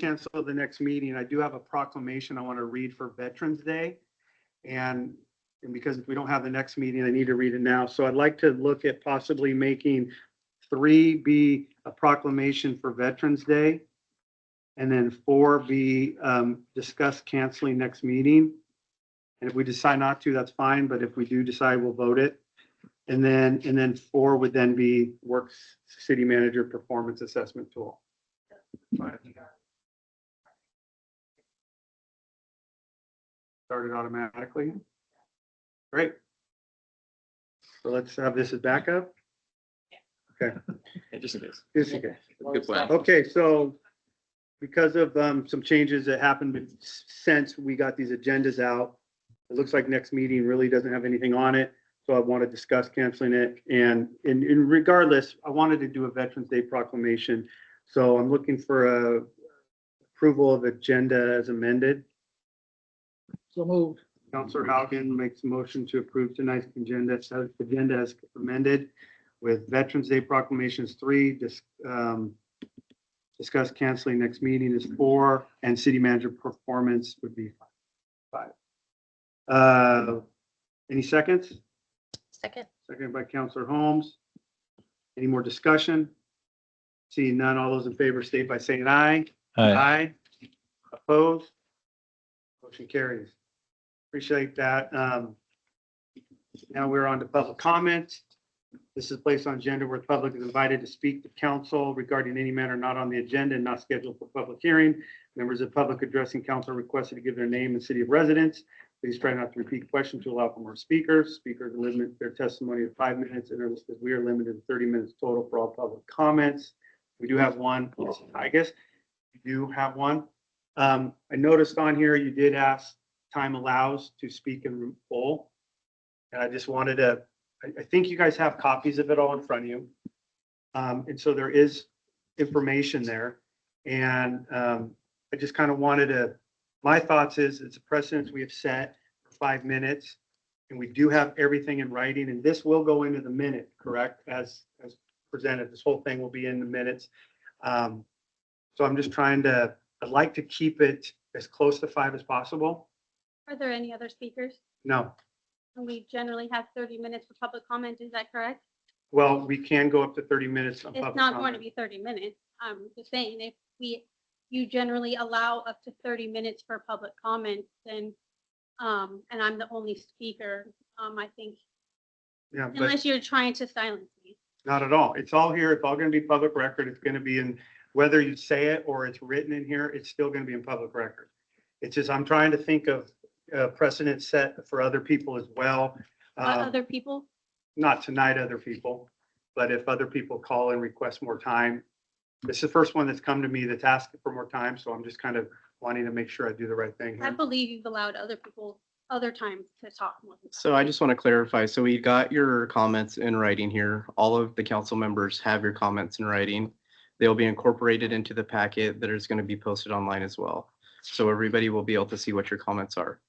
cancel the next meeting, I do have a proclamation I want to read for Veterans Day. And because if we don't have the next meeting, I need to read it now. So I'd like to look at possibly making 3 be a proclamation for Veterans Day. And then 4 be discuss canceling next meeting. And if we decide not to, that's fine. But if we do decide, we'll vote it. And then 4 would then be works city manager performance assessment tool. Started automatically. Great. So let's have this as backup. Okay. Just in case. Just in case. Good plan. Okay, so because of some changes that happened since we got these agendas out, it looks like next meeting really doesn't have anything on it. So I want to discuss canceling it. And regardless, I wanted to do a Veterans Day proclamation. So I'm looking for a approval of agenda as amended. So moved. Councilor Haugen makes a motion to approve tonight's agenda as amended with Veterans Day proclamations 3, discuss canceling next meeting is 4, and city manager performance would be 5. Any seconds? Second. Seconded by Councilor Holmes. Any more discussion? Seeing none, all those in favor state by saying aye. Aye. Opposed? Motion carries. Appreciate that. Now we're on to public comment. This is placed on agenda where the public is invited to speak to council regarding any matter not on the agenda and not scheduled for public hearing. Members of public addressing council are requested to give their name and city of residence. Please try not to repeat questions to allow for more speakers. Speakers limit their testimony to 5 minutes, and we are limited to 30 minutes total for all public comments. We do have one. I guess you do have one. I noticed on here you did ask time allows to speak in full. And I just wanted to, I think you guys have copies of it all in front of you. And so there is information there. And I just kind of wanted to, my thoughts is it's a precedence we have set for 5 minutes. And we do have everything in writing, and this will go into the minute, correct? As presented, this whole thing will be in the minutes. So I'm just trying to, I'd like to keep it as close to 5 as possible. Are there any other speakers? No, And we generally have 30 minutes for public comment. Is that correct? well, we can go up to 30 minutes. Of It's public not going to comment. be 30 minutes. I'm just saying, if you generally allow up to 30 minutes for public comment, then, and I'm the only speaker, I think, Yeah, but unless you're trying to silence me. not at all. It's all here. It's all going to be public record. It's going to be in, whether you say it or it's written in here, it's still going to be in public record. It's just, I'm trying to think of precedent set for other people as well. Other people? Not tonight, other people, but if other people call and request more time. This is the first one that's come to me that's asking for more time, so I'm just kind of wanting to make sure I do the right thing I here. believe you've allowed other people other times to talk more. So I just want to clarify. So we got your comments in writing here. All of the council members have your comments in writing. They'll be incorporated into the packet that is going to be posted online as well. So everybody will be able to see what your comments are.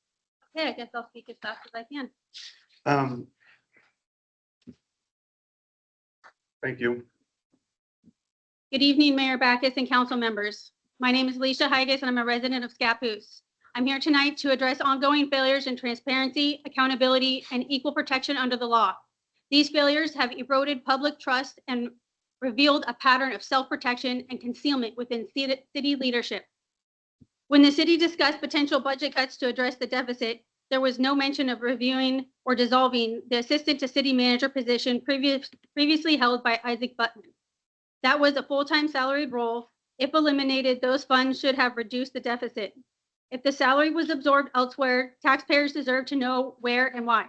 Okay, I guess I'll speak as fast as I can. Thank you. Good evening, Mayor Backus and council members. My name is Alicia Higas, and I'm a resident of Scappoose. I'm here tonight to address ongoing failures in transparency, accountability, and equal protection under the law. These failures have eroded public trust and revealed a pattern of self-protection and concealment within city leadership. When the city discussed potential budget cuts to address the deficit, there was no mention of reviewing or dissolving the assistant to city manager position previously held by Isaac Button. That was a full-time salaried role. If eliminated, those funds should have reduced the deficit. If the salary was absorbed elsewhere, taxpayers deserve to know where and why.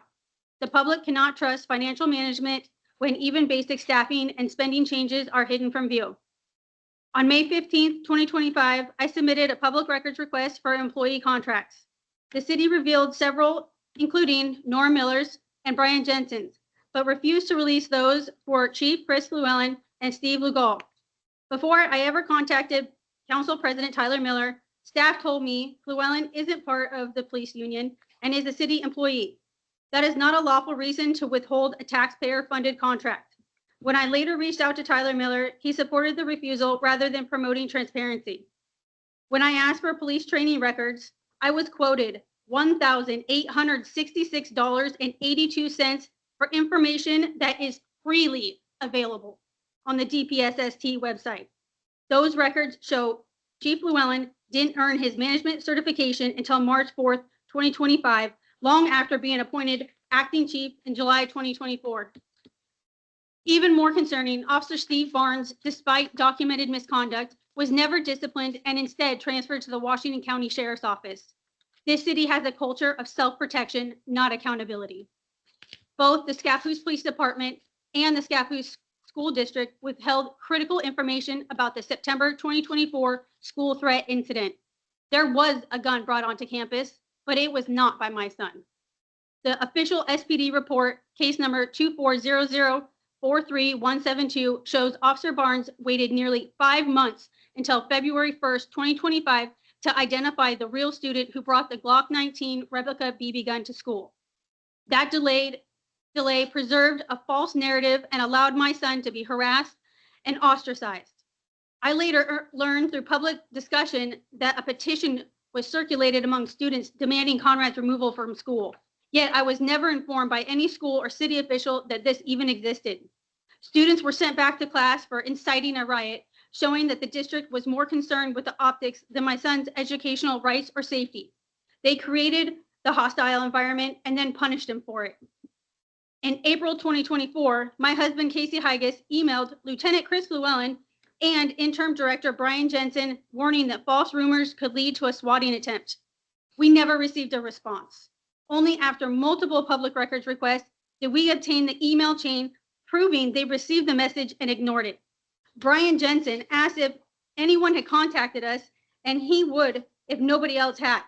The public cannot trust financial management when even basic staffing and spending changes are hidden from view. On May 15th, 2025, I submitted a public records request for employee contracts. The city revealed several, including Nora Miller's and Brian Jensen's, but refused to release those for Chief Chris Llewellyn and Steve Lugal. Before I ever contacted Council President Tyler Miller, staff told me Llewellyn isn't part of the police union and is a city employee. That is not a lawful reason to withhold a taxpayer-funded contract. When I later reached out to Tyler Miller, he supported the refusal rather than promoting transparency. When I asked for police training records, I was quoted $1,866.82 for information that is freely available on the DPSST website. Those records show Chief Llewellyn didn't earn his management certification until March 4th, 2025, long after being appointed acting chief in July 2024. Even more concerning, Officer Steve Barnes, despite documented misconduct, was never disciplined and instead transferred to the Washington County Sheriff's Office. This city has a culture of self-protection, not accountability. Both the Scappoose Police Department and the Scappoose School District withheld critical information about the September 2024 school threat incident. There was a gun brought onto campus, but it was not by my son. The official SPD report, case number 240043172, shows Officer Barnes waited nearly 5 months until February 1st, 2025 to identify the real student who brought the Glock 19 replica BB gun to school. That delay preserved a false narrative and allowed my son to be harassed and ostracized. I later learned through public discussion that a petition was circulated among students demanding Conrad's removal from school. Yet I was never informed by any school or city official that this even existed. Students were sent back to class for inciting a riot, showing that the district was more concerned with the optics than my son's educational rights or safety. They created the hostile environment and then punished him for it. In April 2024, my husband, Casey Higas, emailed Lieutenant Chris Llewellyn and Interim Director Brian Jensen, warning that false rumors could lead to a swatting attempt. We never received a response. Only after multiple public records requests did we obtain the email chain proving they received the message and ignored it. Brian Jensen asked if anyone had contacted us, and he would if nobody else had.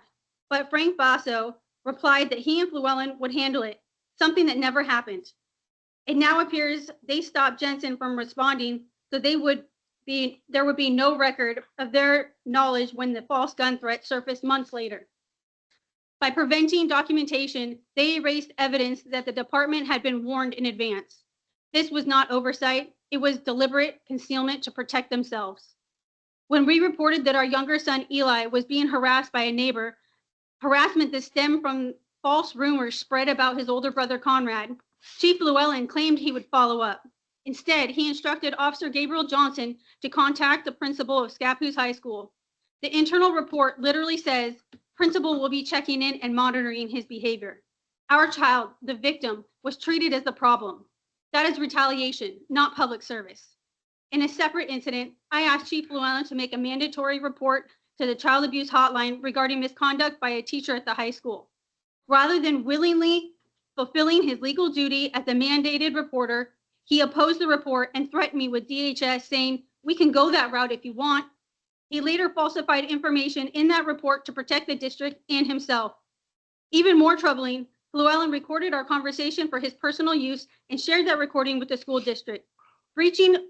But Frank Basso replied that he and Llewellyn would handle it, something that never happened. It now appears they stopped Jensen from responding, so there would be no record of their knowledge when the false gun threat surfaced months later. By preventing documentation, they erased evidence that the department had been warned in advance. This was not oversight, it was deliberate concealment to protect themselves. When we reported that our younger son Eli was being harassed by a neighbor, harassment that stemmed from false rumors spread about his older brother Conrad, Chief Llewellyn claimed he would follow up. Instead, he instructed Officer Gabriel Johnson to contact the principal of Scappoose High School. The internal report literally says, principal will be checking in and monitoring his behavior. Our child, the victim, was treated as the problem. That is retaliation, not public service. In a separate incident, I asked Chief Llewellyn to make a mandatory report to the child abuse hotline regarding misconduct by a teacher at the high school. Rather than willingly fulfilling his legal duty as the mandated reporter, he opposed the report and threatened me with DHS, saying, "We can go that route if you want." He later falsified information in that report to protect the district and himself. Even more troubling, Llewellyn recorded our conversation for his personal use and shared that recording with the school district, breaching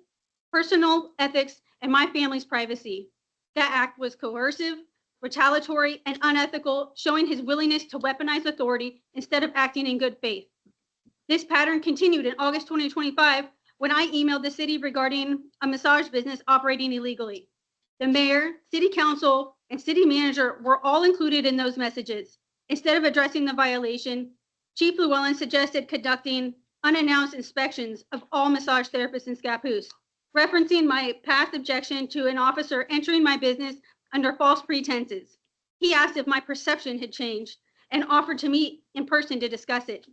personal ethics and my family's privacy. That act was coercive, retaliatory, and unethical, showing his willingness to weaponize authority instead of acting in good faith. This pattern continued in August 2025 when I emailed the city regarding a massage business operating illegally. The mayor, city council, and city manager were all included in those messages. Instead of addressing the violation, Chief Llewellyn suggested conducting unannounced inspections of all massage therapists in Scappoose, referencing my past objection to an officer entering my business under false pretenses. He asked if my perception had changed and offered to meet in person to discuss it.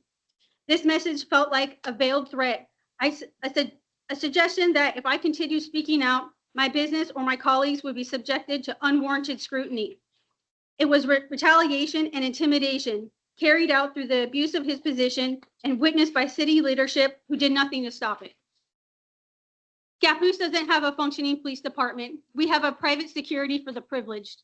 This message felt like a veiled threat. I said a suggestion that if I continued speaking out, my business or my colleagues would be subjected to unwarranted scrutiny. It was retaliation and intimidation carried out through the abuse of his position and witnessed by city leadership who did nothing to stop it. Scappoose doesn't have a functioning police department. We have a private security for the privileged.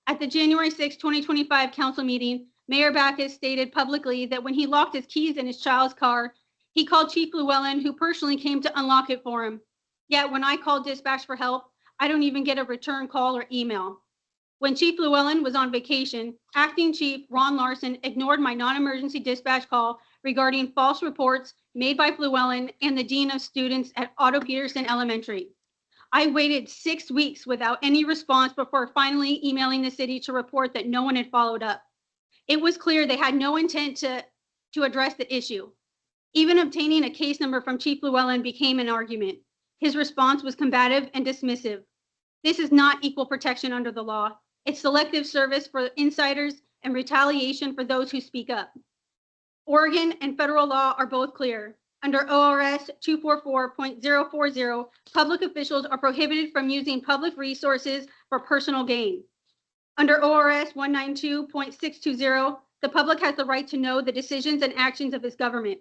At the January 6, 2025 council meeting, Mayor Backus stated publicly that when he locked his keys in his child's car, he called Chief Llewellyn, who personally came to unlock it for him. Yet when I called dispatch for help, I don't even get a return call or email. When Chief Llewellyn was on vacation, Acting Chief Ron Larson ignored my non-emergency dispatch call regarding false reports made by Llewellyn and the Dean of Students at Otto Peterson Elementary. I waited 6 weeks without any response before finally emailing the city to report that no one had followed up. It was clear they had no intent to address the issue. Even obtaining a case number from Chief Llewellyn became an argument. His response was combative and dismissive. This is not equal protection under the law. It's selective service for insiders and retaliation for those who speak up. Oregon and federal law are both clear. Under ORS 244.040, public officials are prohibited from using public resources for personal gain. Under ORS 192.620, the public has the right to know the decisions and actions of its government.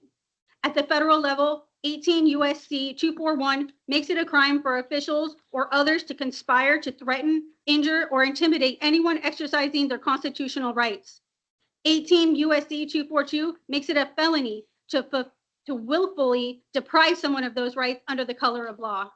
At the federal level, 18 U.S.C. 241 makes it a crime for officials or others to conspire to threaten, injure, or intimidate anyone exercising their constitutional rights. 18 U.S.C. 242 makes it a felony to willfully deprive someone of those rights under the color of law.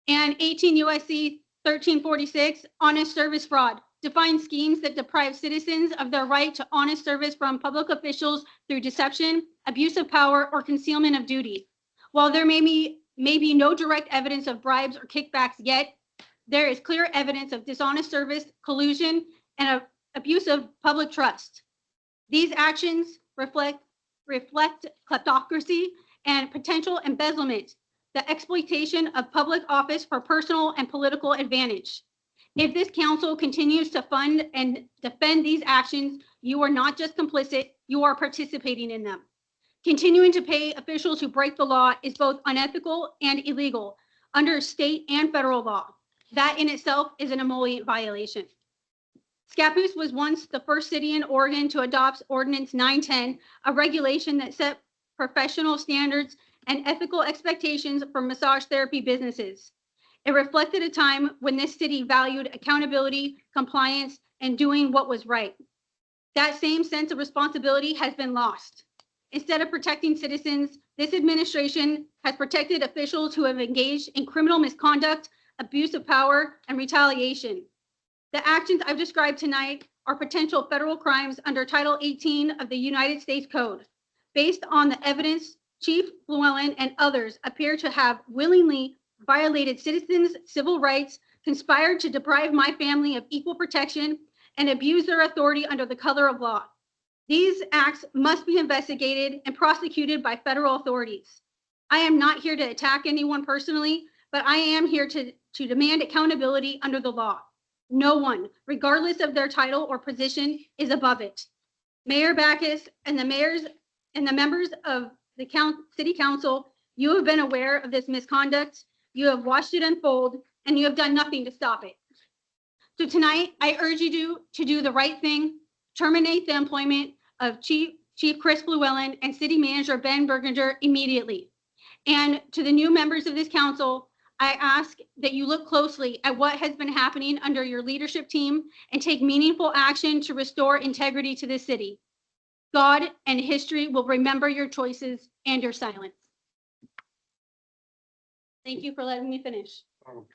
And 18 U.S.C. 1346, honest service fraud, defines schemes that deprive citizens of their right to honest service from public officials through deception, abuse of power, or concealment of duty. While there may be no direct evidence of bribes or kickbacks yet, there is clear evidence of dishonest service, collusion, and abuse of public trust. These actions reflect kleptocracy and potential embezzlement, the exploitation of public office for personal and political advantage. If this council continues to fund and defend these actions, you are not just complicit, you are participating in them. Continuing to pay officials who break the law is both unethical and illegal under state and federal law. That in itself is an emollient violation. Scappoose was once the first city in Oregon to adopt Ordinance 910, a regulation that set professional standards and ethical expectations for massage therapy businesses. It reflected a time when this city valued accountability, compliance, and doing what was right. That same sense of responsibility has been lost. Instead of protecting citizens, this administration has protected officials who have engaged in criminal misconduct, abuse of power, and retaliation. The actions I've described tonight are potential federal crimes under Title 18 of the United States Code. Based on the evidence, Chief Llewellyn and others appear to have willingly violated citizens' civil rights, conspired to deprive my family of equal protection, and abuse their authority under the color of law. These acts must be investigated and prosecuted by federal authorities. I am not here to attack anyone personally, but I am here to demand accountability under the law. No one, regardless of their title or position, is above it. Mayor Backus and the members of the City Council, you have been aware of this misconduct. You have watched it unfold, and you have done nothing to stop it. So tonight, I urge you to do the right thing, terminate the employment of Chief Chris Llewellyn and City Manager Ben Berginger immediately. And to the new members of this council, I ask that you look closely at what has been happening under your leadership team and take meaningful action to restore integrity to this city. God and history will remember your choices and your silence. Thank you for letting me finish. Thank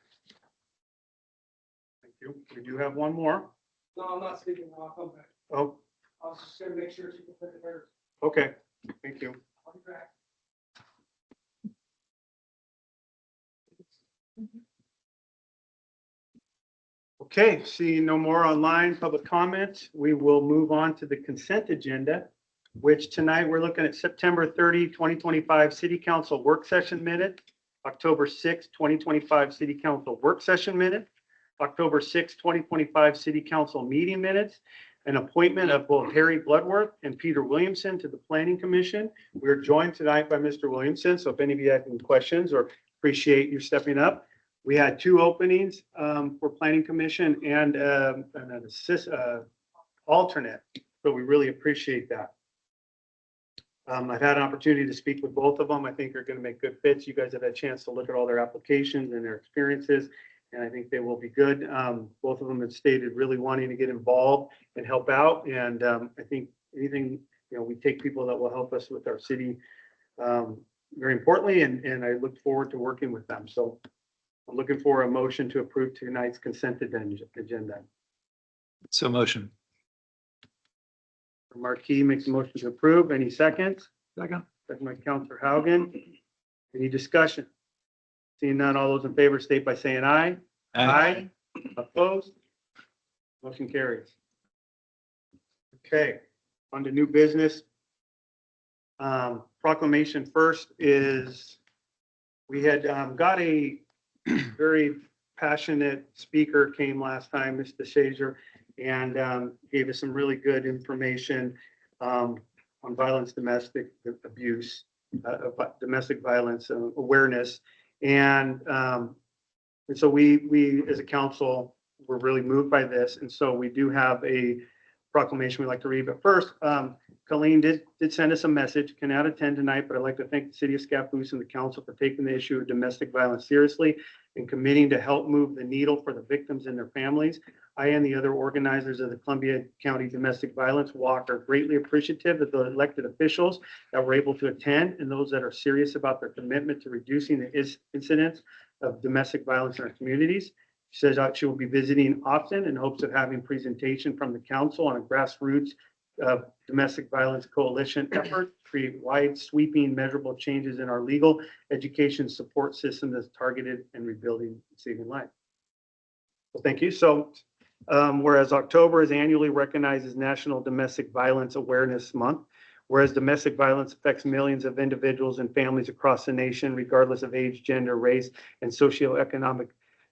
you. We do have one more. No, I'm not speaking. I'll come back. Oh, I was just gonna make sure she can put it there. okay. Thank you. I'll be back. Okay, seeing no more online public comment, we will move on to the consent agenda, which tonight we're looking at September 30, 2025 City Council Work Session Minute, October 6, 2025 City Council Work Session Minute, October 6, 2025 City Council Meeting Minutes, an appointment of both Harry Bloodworth and Peter Williamson to the Planning Commission. We're joined tonight by Mr. Williamson, so if any of you have any questions or appreciate you stepping up. We had two openings for Planning Commission and an alternate, so we really appreciate that. I've had an opportunity to speak with both of them. I think they're going to make good fits. You guys have had a chance to look at all their applications and their experiences, and I think they will be good. Both of them have stated really wanting to get involved and help out, and I think anything, we take people that will help us with our city very importantly, and I look forward to working with them. So I'm looking for a motion to approve tonight's consent agenda. So motion. Marquis makes a motion to approve. Any seconds? Second. Second by Councilor Haugen. Any discussion? Seeing none, all those in favor state by saying aye. Opposed? Motion carries. Okay, on to new business. Proclamation first is, we had got a very passionate speaker came last time, Mr. Shazer, and gave us some really good information on violence, domestic abuse, domestic violence awareness. And so we as a council were really moved by this. And so we do have a proclamation we'd like to read. But first, Colleen did send us a message, cannot attend tonight, but I'd like to thank the city of Scappoose and the council for taking the issue of domestic violence seriously and committing to help move the needle for the victims and their families. I and the other organizers of the Columbia County Domestic Violence Walk are greatly appreciative of the elected officials that were able to attend and those that are serious about their commitment to reducing the incidents of domestic violence in our communities. She says she will be visiting often in hopes of having presentation from the council on a grassroots domestic violence coalition effort to create wide sweeping measurable changes in our legal education support system that's targeted and rebuilding and saving life. Well, thank you. So whereas October is annually recognized as National Domestic Violence Awareness Month, whereas domestic violence affects millions of individuals and families across the nation, regardless of age, gender, race, and socioeconomic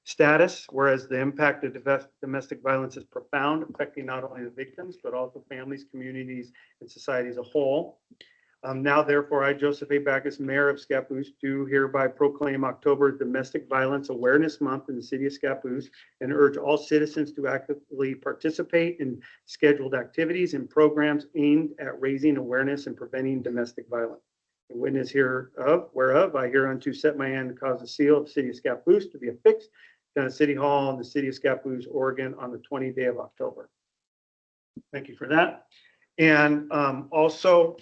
status, whereas the impact of domestic violence is profound, affecting not only the victims, but also families, communities, and society as a whole. Now, therefore, I, Joseph A. Backus, Mayor of Scappoose, do hereby proclaim October Domestic Violence Awareness Month in the city of Scappoose and urge all citizens to actively participate in scheduled activities and programs aimed at raising awareness and preventing domestic violence. The witness hereof, whereof I hereunto set my hand to cause the seal of the city of Scappoose to be affixed down at City Hall in the city of Scappoose, Oregon on the 20th day of October. Thank you for that. And also,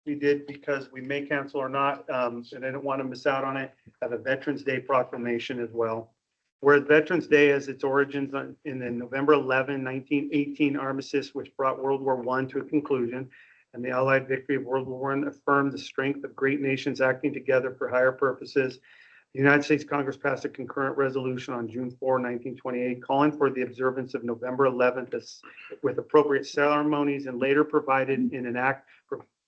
we did, because we may cancel or not, and I didn't want to miss out on it, have a Veterans Day proclamation as well. Whereas Veterans Day has its origins in the November 11, 1918 armistice, which brought World War I to a conclusion, and the Allied victory of World War I affirmed the strength of great nations acting together for higher purposes. The United States Congress passed a concurrent resolution on June 4, 1928, calling for the observance of November 11th with appropriate ceremonies, and later provided in an act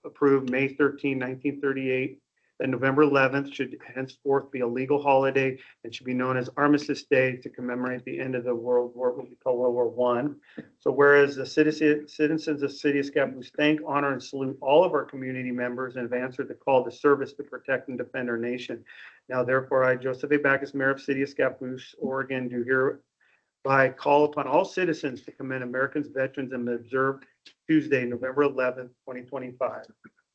approved May 13, 1938, that November 11th should henceforth be a legal holiday and should be known as Armistice Day to commemorate the end of the World War, what we call World War I. So whereas the citizens of the city of Scappoose thank, honor, and salute all of our community members and have answered the call to service to protect and defend our nation. Now, therefore, I, Joseph A. Backus, Mayor of the City of Scappoose, Oregon, do hereby call upon all citizens to commend Americans, veterans, and observe Tuesday, November 11th, 2025,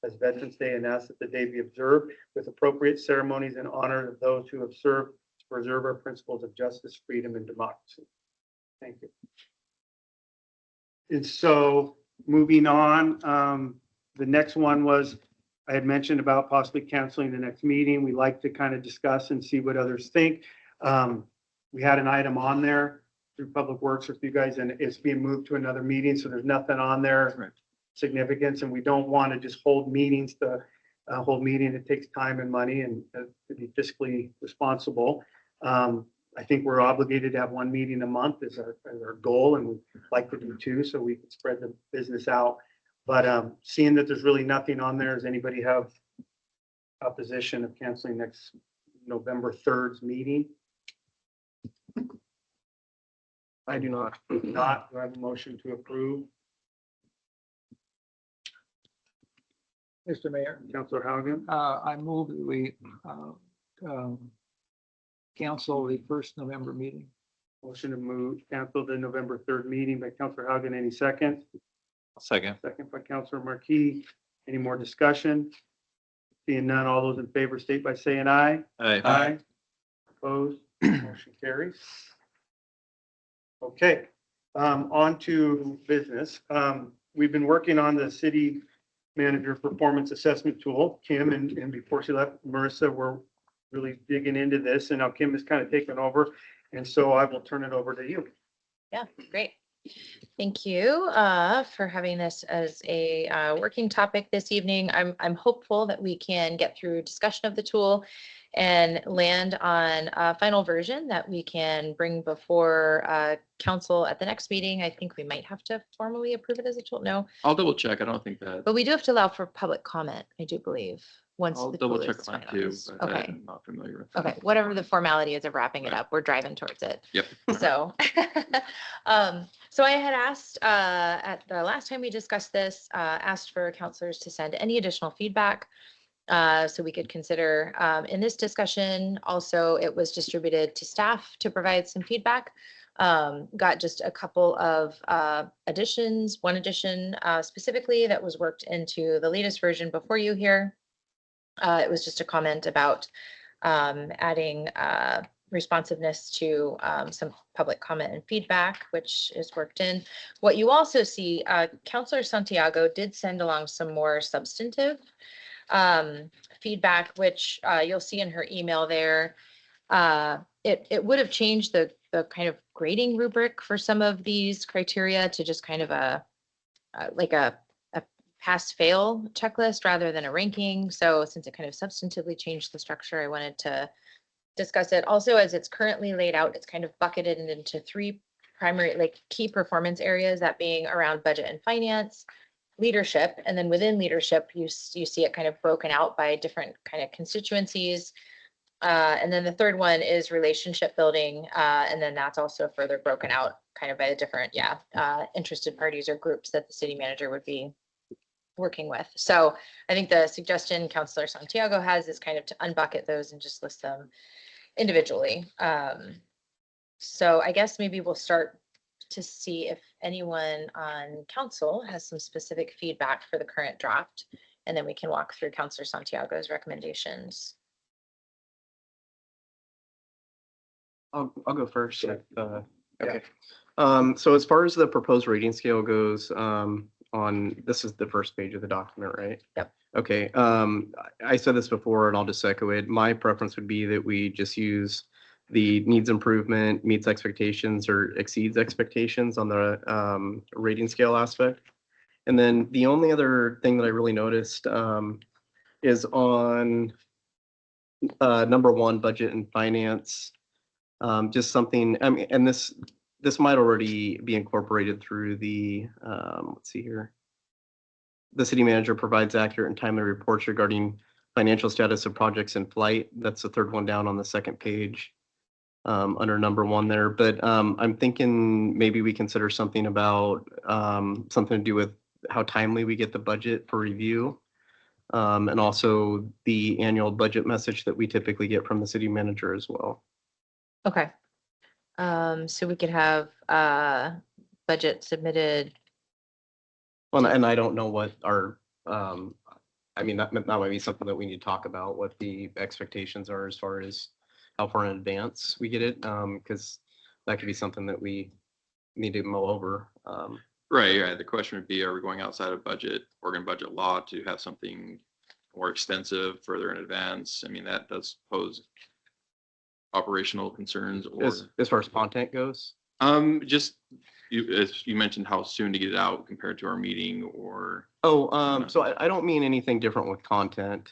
as Veterans Day, and ask that the day be observed with appropriate ceremonies in honor of those who have served to preserve our principles of justice, freedom, and democracy. Thank you. And so moving on, the next one was, I had mentioned about possibly canceling the next meeting. We like to kind of discuss and see what others think. We had an item on there through Public Works with you guys, and it's being moved to another meeting. So there's nothing on there. Right. Significance, and we don't want to just hold meetings to hold meeting. It takes time and money, and to be fiscally responsible. I think we're obligated to have one meeting a month as our goal, and we'd like to do two so we can spread the business out. But seeing that there's really nothing on there, does anybody have opposition of canceling next November 3rd's meeting? I do not. If not, do I have a motion to approve? Mr. Mayor, Councilor Haugen, I move that we cancel the first November meeting. motion to move, cancel the November 3rd meeting by Councilor Haugen. Any second? Second. Second by Councilor Marquis. Any more discussion? Seeing none, all those in favor state by saying aye. Aye. Opposed? Motion carries. Okay, on to business. We've been working on the city manager performance assessment tool. Kim, and before she left, Marissa, were really digging into this, and now Kim has kind of taken over. And so I will turn it over to you. Yeah, great. Thank you for having this as a working topic this evening. I'm hopeful that we can get through discussion of the tool and land on a final version that we can bring before council at the next meeting. I think we might have to formally approve it as a tool. No, I'll double check. I don't think that, but we do have to allow for public comment, I do believe, once I'll the double tool check is on that too, finalized. but Okay, I'm not familiar with that. okay, whatever the formality is of wrapping it Right. up, we're driving towards it. Yep. So, so I had asked, at the last time we discussed this, asked for counselors to send any additional feedback, so we could consider, in this discussion. Also, it was distributed to staff to provide some feedback. Got just a couple of, additions, one addition, specifically that was worked into the latest version before you here. It was just a comment about, adding, responsiveness to some public comment and feedback, which is worked in. What you also see, Counselor Santiago did send along some more substantive feedback, which you'll see in her email there. It would have changed the kind of grading rubric for some of these criteria to just kind of like a pass-fail checklist rather than a ranking. So since it kind of substantively changed the structure, I wanted to discuss it. Also, as it's currently laid out, it's kind of bucketed into three primary, like, key performance areas, that being around budget and finance, leadership, and then within leadership, you see it kind of broken out by different kind of constituencies. And then the third one is relationship building, and then that's also further broken out kind of by the different, interested parties or groups that the city manager would be working with. So I think the suggestion Councilor Santiago has is kind of to unbucket those and just list them individually. So I guess maybe we'll start to see if anyone on council has some specific feedback for the current draft, and then we can walk through Councilor Santiago's recommendations. I'll go first. Yeah. Okay. So as far as the proposed rating scale goes, this is the first page of the document, right? Yep. Okay. I said this before and I'll just echo it. My preference would be that we just use the needs improvement, meets expectations or exceeds expectations on the rating scale aspect. And then the only other thing that I really noticed is on number 1, budget and finance. Just something, I mean, and this might already be incorporated through the, let's see here. The city manager provides accurate and timely reports regarding financial status of projects in flight. That's the third one down on the second page, under number 1 there. But I'm thinking maybe we consider something about something to do with how timely we get the budget for review. And also the annual budget message that we typically get from the city manager as well. Okay. So we could have budget submitted. Well, and I don't know what our, I mean, that might be something that we need to talk about, what the expectations are as far as how far in advance we get it, because that could be something that we need to mull over. Right. The question would be, are we going outside of budget, Oregon budget law, to have something more extensive further in advance? I mean, that does pose operational concerns, or As far as content goes? just as you mentioned, how soon to get it out compared to our meeting, or So I don't mean anything different with content.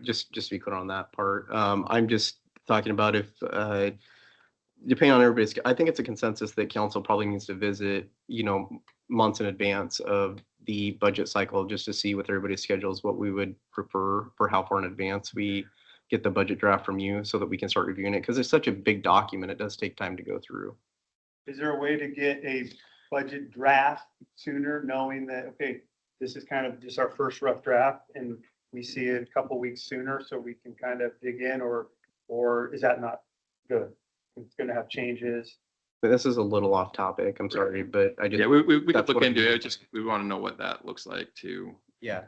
Just to be clear on that part. I'm just talking about if, depending on everybody's, I think it's a consensus that council probably needs to visit, months in advance of the budget cycle, just to see with everybody's schedules what we would prefer for how far in advance we get the budget draft from you, so that we can start reviewing it, because it's such a big document. It does take time to go through. Is there a way to get a budget draft sooner, knowing that, okay, this is kind of just our first rough draft and we see it a couple weeks sooner so we can kind of dig in, or is that not good? It's gonna have changes. But this is a little off topic. I'm sorry, but I just. yeah, we could that's look what I'm into it. thinking. Just we want to know what that looks like too, Yeah.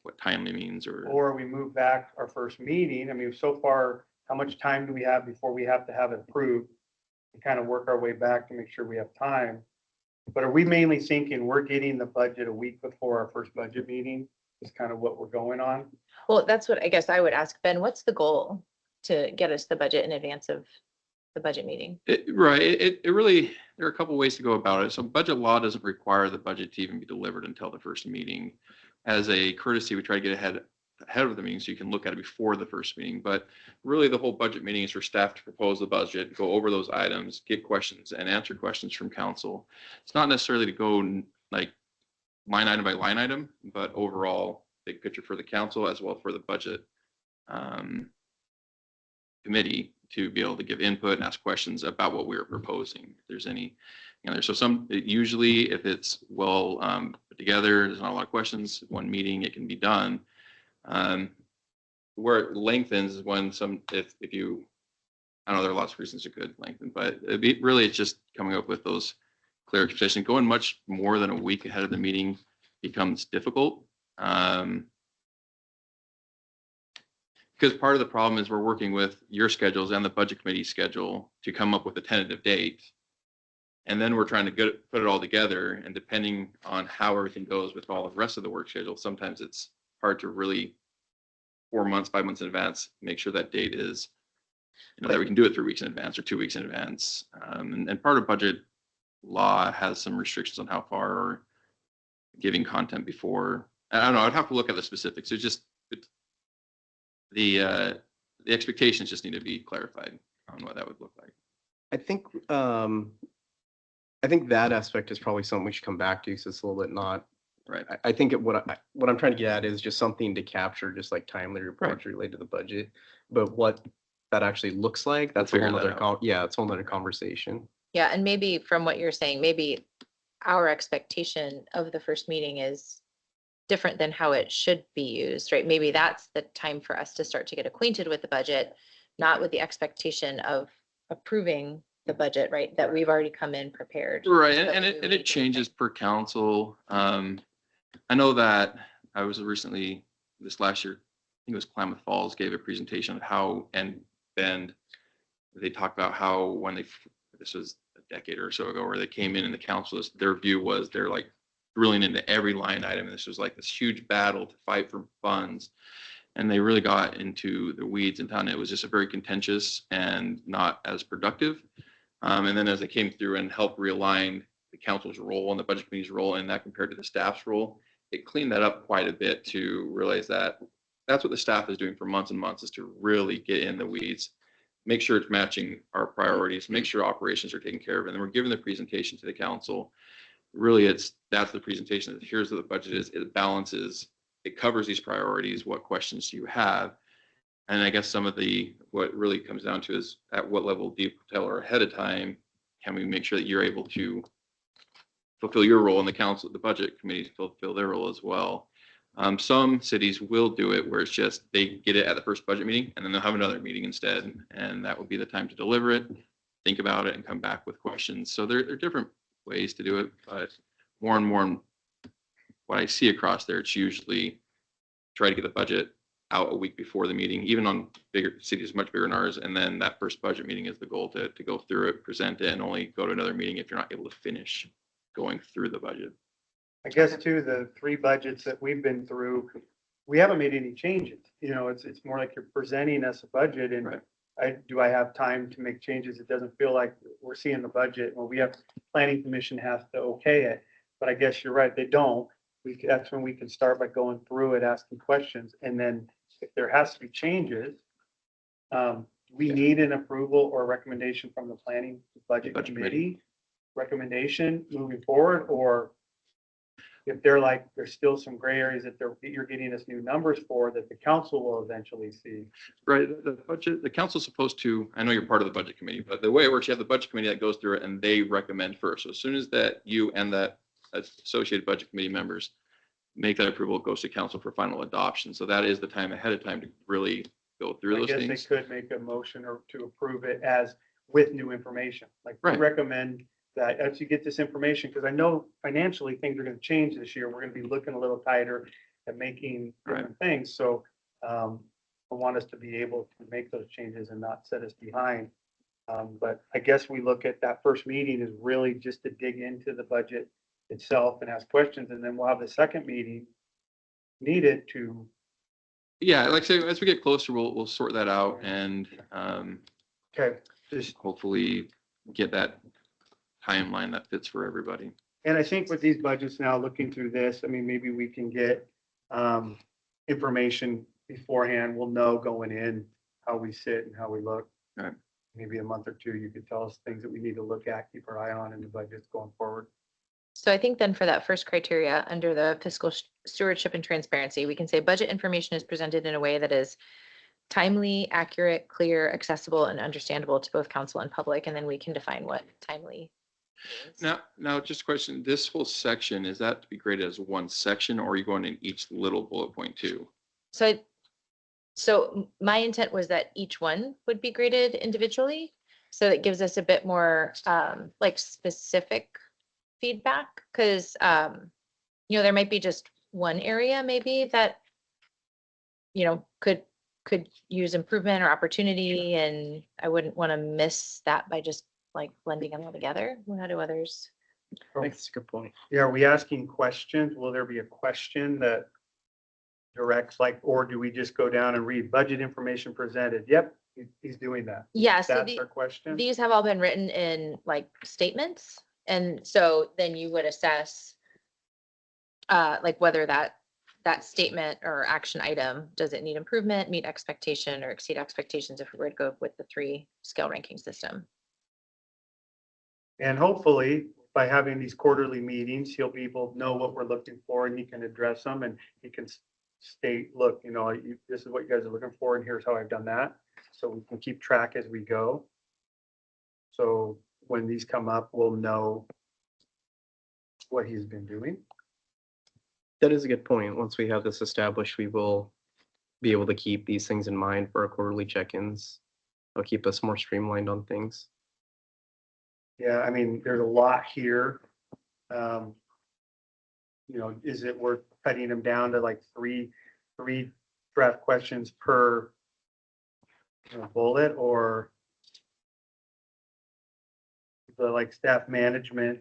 what timely means, Or we move back our first meeting. I mean, so far, how much time do we have before we have to have it approved? And kind of work our way back to make sure we have time. But are we mainly thinking we're getting the budget a week before our first budget meeting? Is kind of what we're going on. Well, that's what I guess I would ask Ben. What's the goal to get us the budget in advance of the budget meeting? Right. It really, there are a couple ways to go about it. So budget law doesn't require the budget to even be delivered until the first meeting. As a courtesy, we try to get ahead ahead of the meeting, so you can look at it before the first meeting. But really, the whole budget meeting is for staff to propose the budget, go over those items, get questions and answer questions from council. It's not necessarily to go like line item by line item, but overall big picture for the council as well for the budget committee to be able to give input and ask questions about what we were proposing. If there's any, so usually if it's well put together, there's not a lot of questions, one meeting, it can be done. Where it lengthens is when if you, I know there are lots of reasons it could lengthen, but it's just coming up with those clarification. Going much more than a week ahead of the meeting becomes difficult. Because part of the problem is we're working with your schedules and the budget committee schedule to come up with a tentative date. And then we're trying to put it all together. And depending on how everything goes with all the rest of the work schedule, sometimes it's hard to really 4 months, 5 months in advance, make sure that date is, that we can do it 3 weeks in advance or 2 weeks in advance. And part of budget law has some restrictions on how far or giving content before. I don't know, I'd have to look at the specifics. The expectations just need to be clarified on what that would look like. I think that aspect is probably something we should come back to, so it's a little bit not Right. I think what I'm trying to get at is just something to capture, just like timely reports related to the budget. But what that actually looks like, that's a whole other it's a whole other conversation. Yeah, and maybe from what you're saying, maybe our expectation of the first meeting is different than how it should be used, right? Maybe that's the time for us to start to get acquainted with the budget, not with the expectation of approving the budget, right? That we've already come in prepared. Right, and it changes per council. I know that I was recently, this last year, I think it was Klamath Falls, gave a presentation of how, and Bend, they talked about how when this was a decade or so ago, where they came in and the council, their view was they're like drilling into every line item. And this was like this huge battle to fight for funds. And they really got into the weeds and found it was just a very contentious and not as productive. And then as they came through and helped realign the council's role and the budget committee's role in that compared to the staff's role, it cleaned that up quite a bit to realize that that's what the staff is doing for months and months, is to really get in the weeds, make sure it's matching our priorities, make sure operations are taken care of. And then we're giving the presentation to the council. Really, that's the presentation. Here's what the budget is. It balances, it covers these priorities. What questions do you have? And I guess what really comes down to is at what level do you tell her ahead of time? Can we make sure that you're able to fulfill your role in the council, the budget committee fulfill their role as well? Some cities will do it where it's just they get it at the first budget meeting and then they'll have another meeting instead. And that would be the time to deliver it, think about it, and come back with questions. So there are different ways to do it, but more and more what I see across there, it's usually try to get the budget out a week before the meeting, even on bigger cities, much bigger than ours. And then that first budget meeting is the goal to go through it, present it, and only go to another meeting if you're not able to finish going through the budget. I guess too, the 3 budgets that we've been through, we haven't made any changes. It's more like you're presenting us a budget, and do I have time to make changes? It doesn't feel like we're seeing the budget. Well, we have planning commission has to okay it, but I guess you're right, they don't. That's when we can start by going through it, asking questions, and then if there has to be changes, we need an approval or recommendation from the planning budget committee recommendation moving forward, or if they're like, there's still some gray areas that you're getting us new numbers for that the council will eventually see. Right, the council's supposed to, I know you're part of the budget committee, but the way it works, you have the budget committee that goes through it and they recommend first. So as soon as that you and that associated budget committee members make that approval, it goes to council for final adoption. So that is the time ahead of time to really go through those things. I guess they could make a motion or to approve it as with new information. Like we recommend that as you get this information, because I know financially things are going to change this year. We're going to be looking a little tighter at making different things. So I want us to be able to make those changes and not set us behind. But I guess we look at that first meeting is really just to dig into the budget itself and ask questions, and then we'll have the second meeting needed to. Yeah, like I say, as we get closer, we'll sort that out and just hopefully get that timeline that fits for everybody. And I think with these budgets now, looking through this, I mean, maybe we can get information beforehand, we'll know going in how we sit and how we look. Right. Maybe a month or two, you could tell us things that we need to look at, keep our eye on in the budgets going forward. So I think then for that first criteria, under the fiscal stewardship and transparency, we can say budget information is presented in a way that is timely, accurate, clear, accessible, and understandable to both council and public, and then we can define what timely is. Now, just a question, this whole section, is that to be graded as one section or are you going in each little bullet point too? So my intent was that each one would be graded individually. So that gives us a bit more like specific feedback, because there might be just one area maybe that could use improvement or opportunity, and I wouldn't want to miss that by just like blending them all together. How do others? I think that's a good point. Yeah, are we asking questions? Will there be a question that directs or do we just go down and read budget information presented? Yep, he's doing that. Yeah, so That's our question. these have all been written in like statements. And so then you would assess like whether that statement or action item, does it need improvement, meet expectation, or exceed expectations if we were to go with the 3-scale ranking system? And hopefully, by having these quarterly meetings, he'll be able to know what we're looking for and he can address them and he can state, look, this is what you guys are looking for and here's how I've done that. So we can keep track as we go. So when these come up, we'll know what he's been doing. That is a good point. Once we have this established, we will be able to keep these things in mind for our quarterly check-ins. It'll keep us more streamlined on things. Yeah, I mean, there's a lot here. Is it worth cutting them down to like three draft questions per bullet, or the staff management?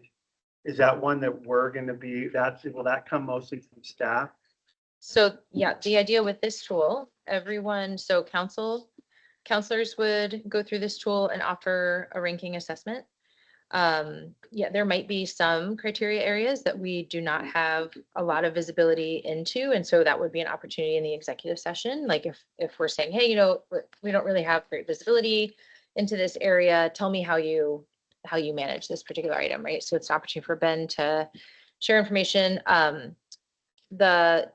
Is that one that we're going to be, will that come mostly from staff? So yeah, the idea with this tool, counselors would go through this tool and offer a ranking assessment. There might be some criteria areas that we do not have a lot of visibility into. And so that would be an opportunity in the executive session. Like if we're saying, hey, we don't really have great visibility into this area, tell me how you manage this particular item, right? So it's an opportunity for Ben to share information. The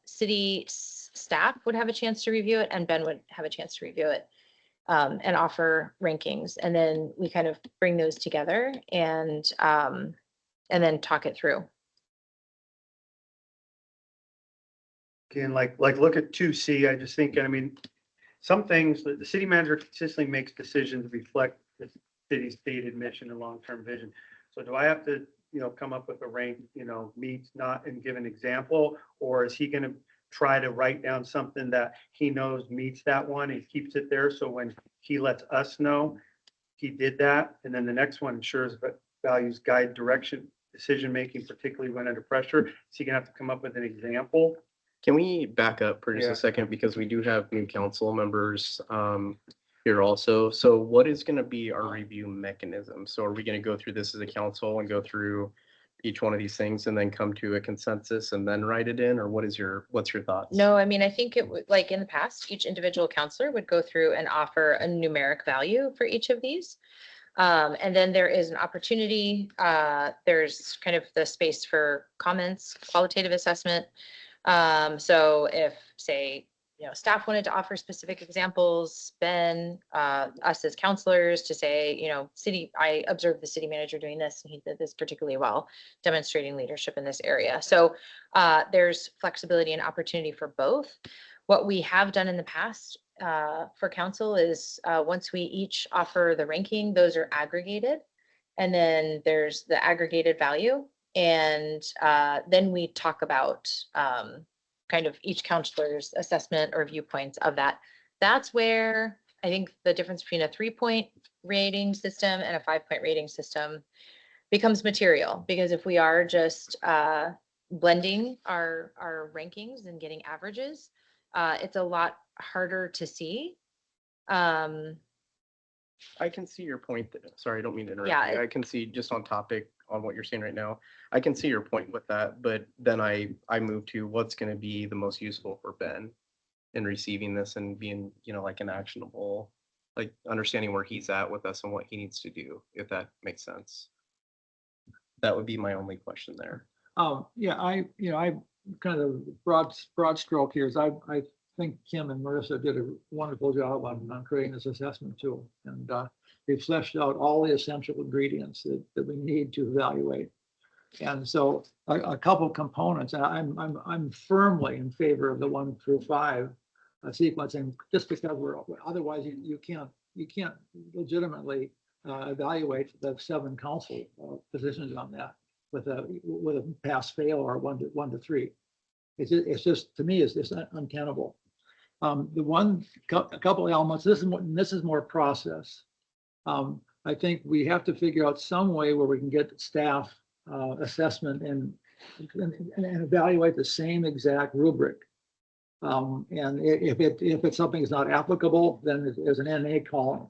city staff would have a chance to review it and Ben would have a chance to review it. And offer rankings, and then we kind of bring those together and then talk it through. Again, look at 2C. I just think, some things that the city manager consistently makes decisions that reflect the city's stated mission and long-term vision. So do I have to, come up with a rank, meets not and give an example, or is he going to try to write down something that he knows meets that one and keeps it there? So when he lets us know he did that, and then the next one ensures values guide direction, decision-making, particularly when under pressure. Is he gonna have to come up with an example? Can we back up for just Yeah. a second? Because we do have new council members here also. So what is going to be our review mechanism? So are we going to go through this as a council and go through each one of these things and then come to a consensus and then write it in? Or what's your thoughts? No, I think it would, like in the past, each individual counselor would go through and offer a numeric value for each of these. And then there is an opportunity, there's kind of the space for comments, qualitative assessment. So if, say, staff wanted to offer specific examples, Ben, us as counselors to say, I observed the city manager doing this and he did this particularly well, demonstrating leadership in this area. So there's flexibility and opportunity for both. What we have done in the past for council is once we each offer the ranking, those are aggregated. And then there's the aggregated value. And then we talk about kind of each counselor's assessment or viewpoints of that. That's where I think the difference between a 3-point rating system and a 5-point rating system becomes material. Because if we are just blending our rankings and getting averages, it's a lot harder to see. I can see your point. Sorry, I don't mean to interrupt Yeah, you. I can see, just on topic on what you're saying right now, I can see your point with that, but then I move to what's going to be the most useful for Ben in receiving this and being, like an actionable, like understanding where he's at with us and what he needs to do, if that makes sense. That would be my only question there. Yeah, I kind of broad stroke here is I think Kim and Marissa did a wonderful job on creating this assessment tool. And they fleshed out all the essential ingredients that we need to evaluate. And so a couple components, and I'm firmly in favor of the 1 through 5 sequencing, just because otherwise you can't legitimately evaluate the 7 council positions on that with a pass fail or 1 to 3. It's just, to me, it's untenable. A couple elements, this is more process. I think we have to figure out some way where we can get staff assessment and evaluate the same exact rubric. And if it's something that's not applicable, then there's an NA column.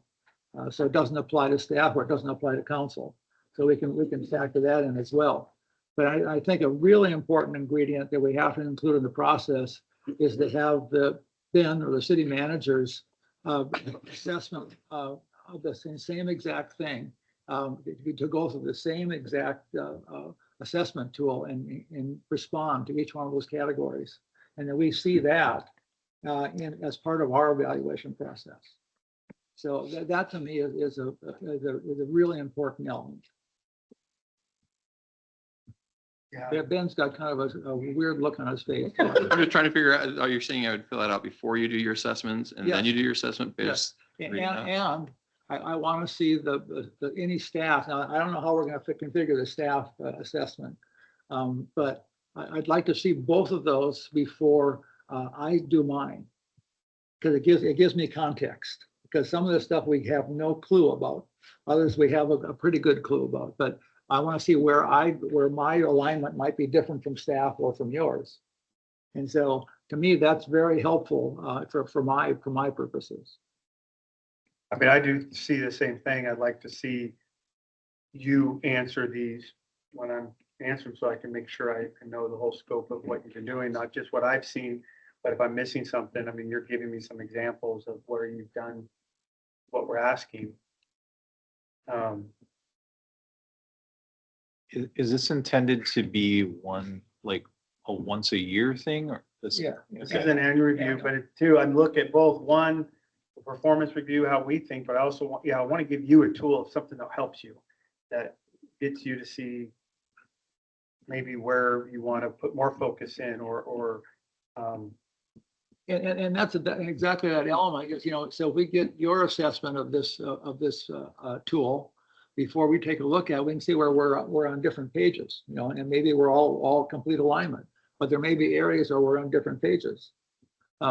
So it doesn't apply to staff or it doesn't apply to council. So we can factor that in as well. But I think a really important ingredient that we have to include in the process is to have the BIN or the city manager's assessment of the same exact thing, to go through the same exact assessment tool and respond to each one of those categories. And then we see that as part of our evaluation process. So that to me is a really important element. Yeah. Ben's got kind of a weird look on his face. I'm just trying to figure out, are you saying I would fill that out before you do your assessments and then Yes. you do your assessment based? And I want to see the any staff. Now, I don't know how we're going to configure the staff assessment, but I'd like to see both of those before I do mine, because it gives me context. Because some of the stuff we have no clue about, others we have a pretty good clue about. But I want to see where my alignment might be different from staff or from yours. And so, to me, that's very helpful for my purposes. I mean, I do see the same thing. I'd like to see you answer these when I'm answering, so I can make sure I can know the whole scope of what you've been doing, not just what I've seen, but if I'm missing something, I mean, you're giving me some examples of where you've done what we're asking. Is this intended to be like a once a year thing or this? Yeah. This is an annual review, but two, I'd look at both, one, the performance review, how we think, but I also want, I want to give you a tool of something that helps you, that gets you to see maybe where you want to put more focus in or And that's exactly that element, because, so if we get your assessment of this tool before we take a look at it, we can see where we're on different pages, and maybe we're all complete alignment, but there may be areas where we're on different pages.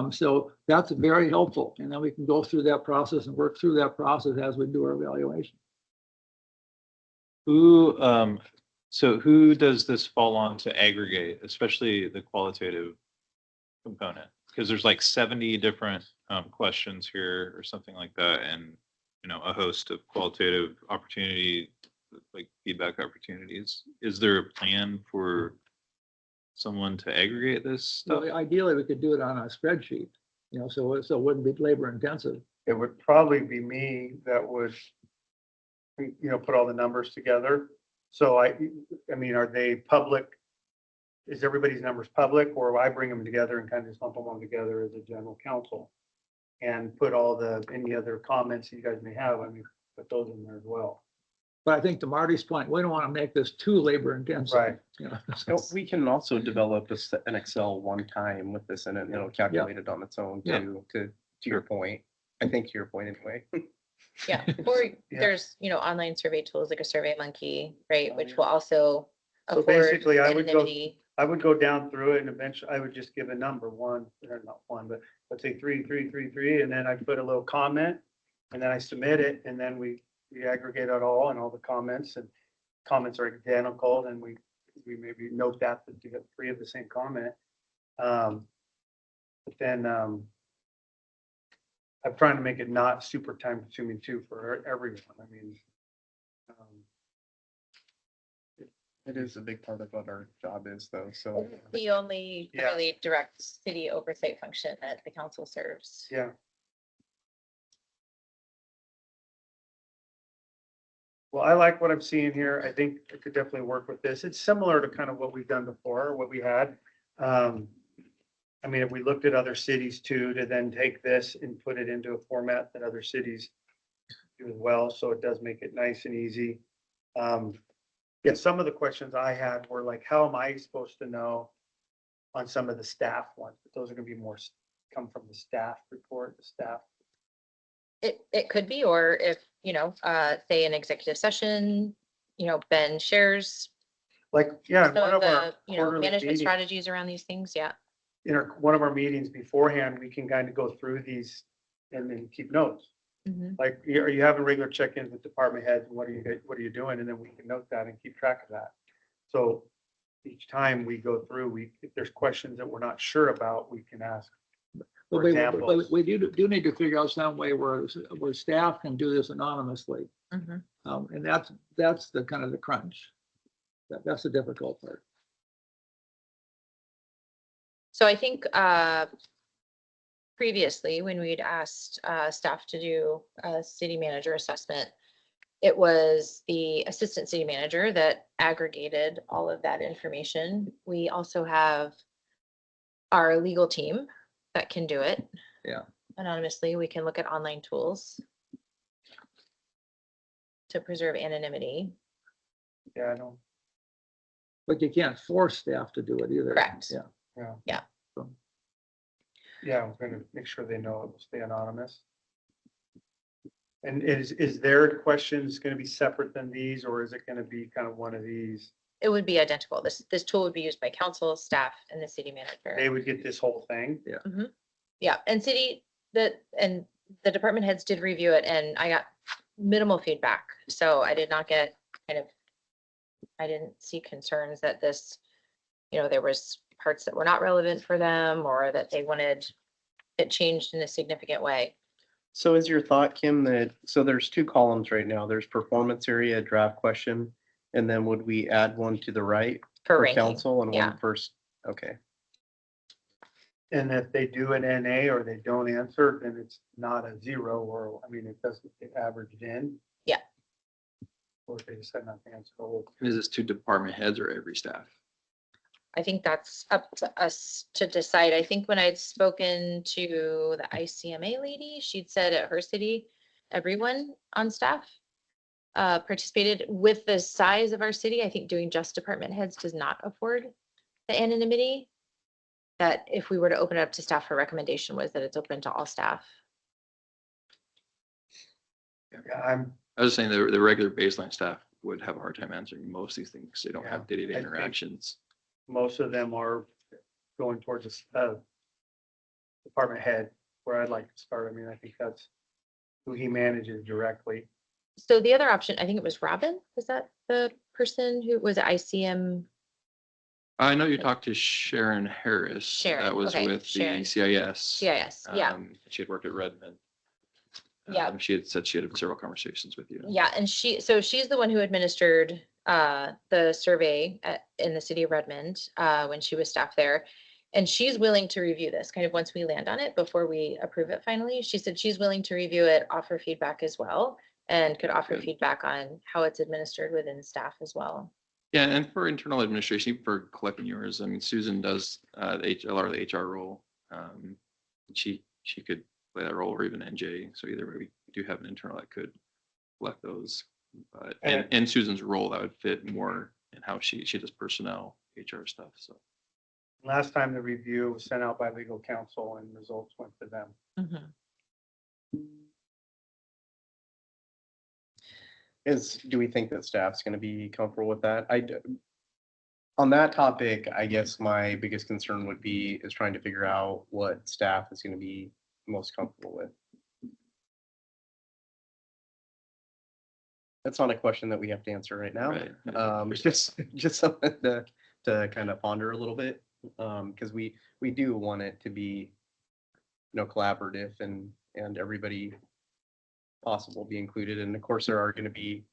So that's very helpful. And then we can go through that process and work through that process as we do our evaluation. So who does this fall on to aggregate, especially the qualitative component? Because there's like 70 different questions here or something like that, and a host of qualitative opportunity, like feedback opportunities. Is there a plan for someone to aggregate this stuff? Well, ideally, we could do it on a spreadsheet, so it wouldn't be labor intensive. it would probably be me that would, put all the numbers together. So I mean, are they public? Is everybody's numbers public, or I bring them together and kind of just lump them all together as a general counsel and put all any other comments you guys may have? I mean, put those in there as well. But I think to Marty's point, we don't want to make this too labor intensive. Right. We can also develop an Excel one time with this in it, it'll calculate it on its own Yeah. to your point. I think to your point anyway. Yeah, or Yeah. there's, online survey tools like a Survey Monkey, right, Oh, which yeah. will also So afford basically, I would go anonymity. down through it and eventually I would just give a number, one, or not one, but let's say 3, 3, 3, 3, and then I put a little comment and then I submit it, and then we aggregate it all and all the comments, and comments are identical, and we maybe note that you got 3 of the same comment. But then I'm trying to make it not super time consuming too for everyone. I mean, It is a big part of what our job is though, so. The only Yeah. really direct city oversight function that the council serves. Yeah. Well, I like what I'm seeing here. I think I could definitely work with this. It's similar to kind of what we've done before, what we had. I mean, if we looked at other cities too, to then take this and put it into a format that other cities do as well, so it does make it nice and easy. Yeah, some of the questions I had were like, how am I supposed to know on some of the staff ones? But those are gonna be more, come from the staff report, the staff. It could be, or if, say an executive session, Ben shares Like, yeah, in some one of of our the, quarterly management meetings, strategies around these things, yeah. in one of our meetings beforehand, we can kind of go through these and then keep notes. Mhm. Like, are you having regular check-ins with department heads? What are you doing? And then we can note that and keep track of that. So each time we go through, if there's questions that we're not sure about, we can ask. But For we, example. but we do need to figure out some way where staff can do this anonymously. Mhm. And that's the kind of the crunch. That's the difficult part. So I think previously, when we'd asked staff to do a city manager assessment, it was the assistant city manager that aggregated all of that information. We also have our legal team that can do it. Yeah. Anonymously, we can look at online tools to preserve anonymity. Yeah, I know. But you can't force staff to do it either. Correct. Yeah. Yeah. Yeah. So, Yeah, I'm gonna make sure they know it will stay anonymous. And is their questions gonna be separate than these, or is it gonna be kind of one of these? It would be identical. This tool would be used by council, staff, and the city manager. They would get this whole thing? Yeah, and the department heads did review it, and I got minimal feedback. So I did not get I didn't see concerns that this, there was parts that were not relevant for them, or that they wanted it changed in a significant way. So is your thought, Kim, so there's two columns right now. There's performance area, draft question, and then would we add one to the right For for ranking, council and yeah. one first? Okay. And if they do an NA or they don't answer, then it's not a zero, or, I mean, it doesn't get averaged in. Yeah. Or if they decide not to answer. Well, Is this to department heads or every staff? I think that's up to us to decide. I think when I'd spoken to the ICMA lady, she'd said at her city, everyone on staff participated. With the size of our city, I think doing just department heads does not afford the anonymity. That if we were to open it up to staff, her recommendation was that it's open to all staff. Yeah, I was saying the regular baseline staff would have a hard time answering most of these things. They don't Yeah, have day-to-day I think- interactions. most of them are going towards a department head, where I'd like to start. I mean, I think that's who he manages directly. So the other option, I think it was Robin, was that the person who was at ICM? I know you talked to Sharon Harris. Sharon, That was okay, with the Sharon. CIS. CIS, yeah. She had worked at Redmond. Yeah. She had said she had several conversations with you. Yeah, and she's the one who administered the survey in the city of Redmond when she was staff there. And she's willing to review this kind of once we land on it before we approve it finally. She said she's willing to review it, offer feedback as well, and could offer Good. feedback on how it's administered within staff as well. Yeah, and for internal administration, even for collecting yours, I mean, Susan does a lot of the HR role. She could play that role, or even NJ. So either way, we do have an internal that could collect those. But And- in Susan's role, that would fit more in how she does personnel, HR stuff. So Last time the review was sent out by legal counsel and results went to them. Do we think that staff's gonna be comfortable with that? On that topic, I guess my biggest concern is trying to figure out what staff is gonna be most comfortable with. That's not a question that we have to answer right now. Right. Just something to kind of ponder a little bit, because we do want it to be, collaborative and everybody possible be included. And of course, there are going to be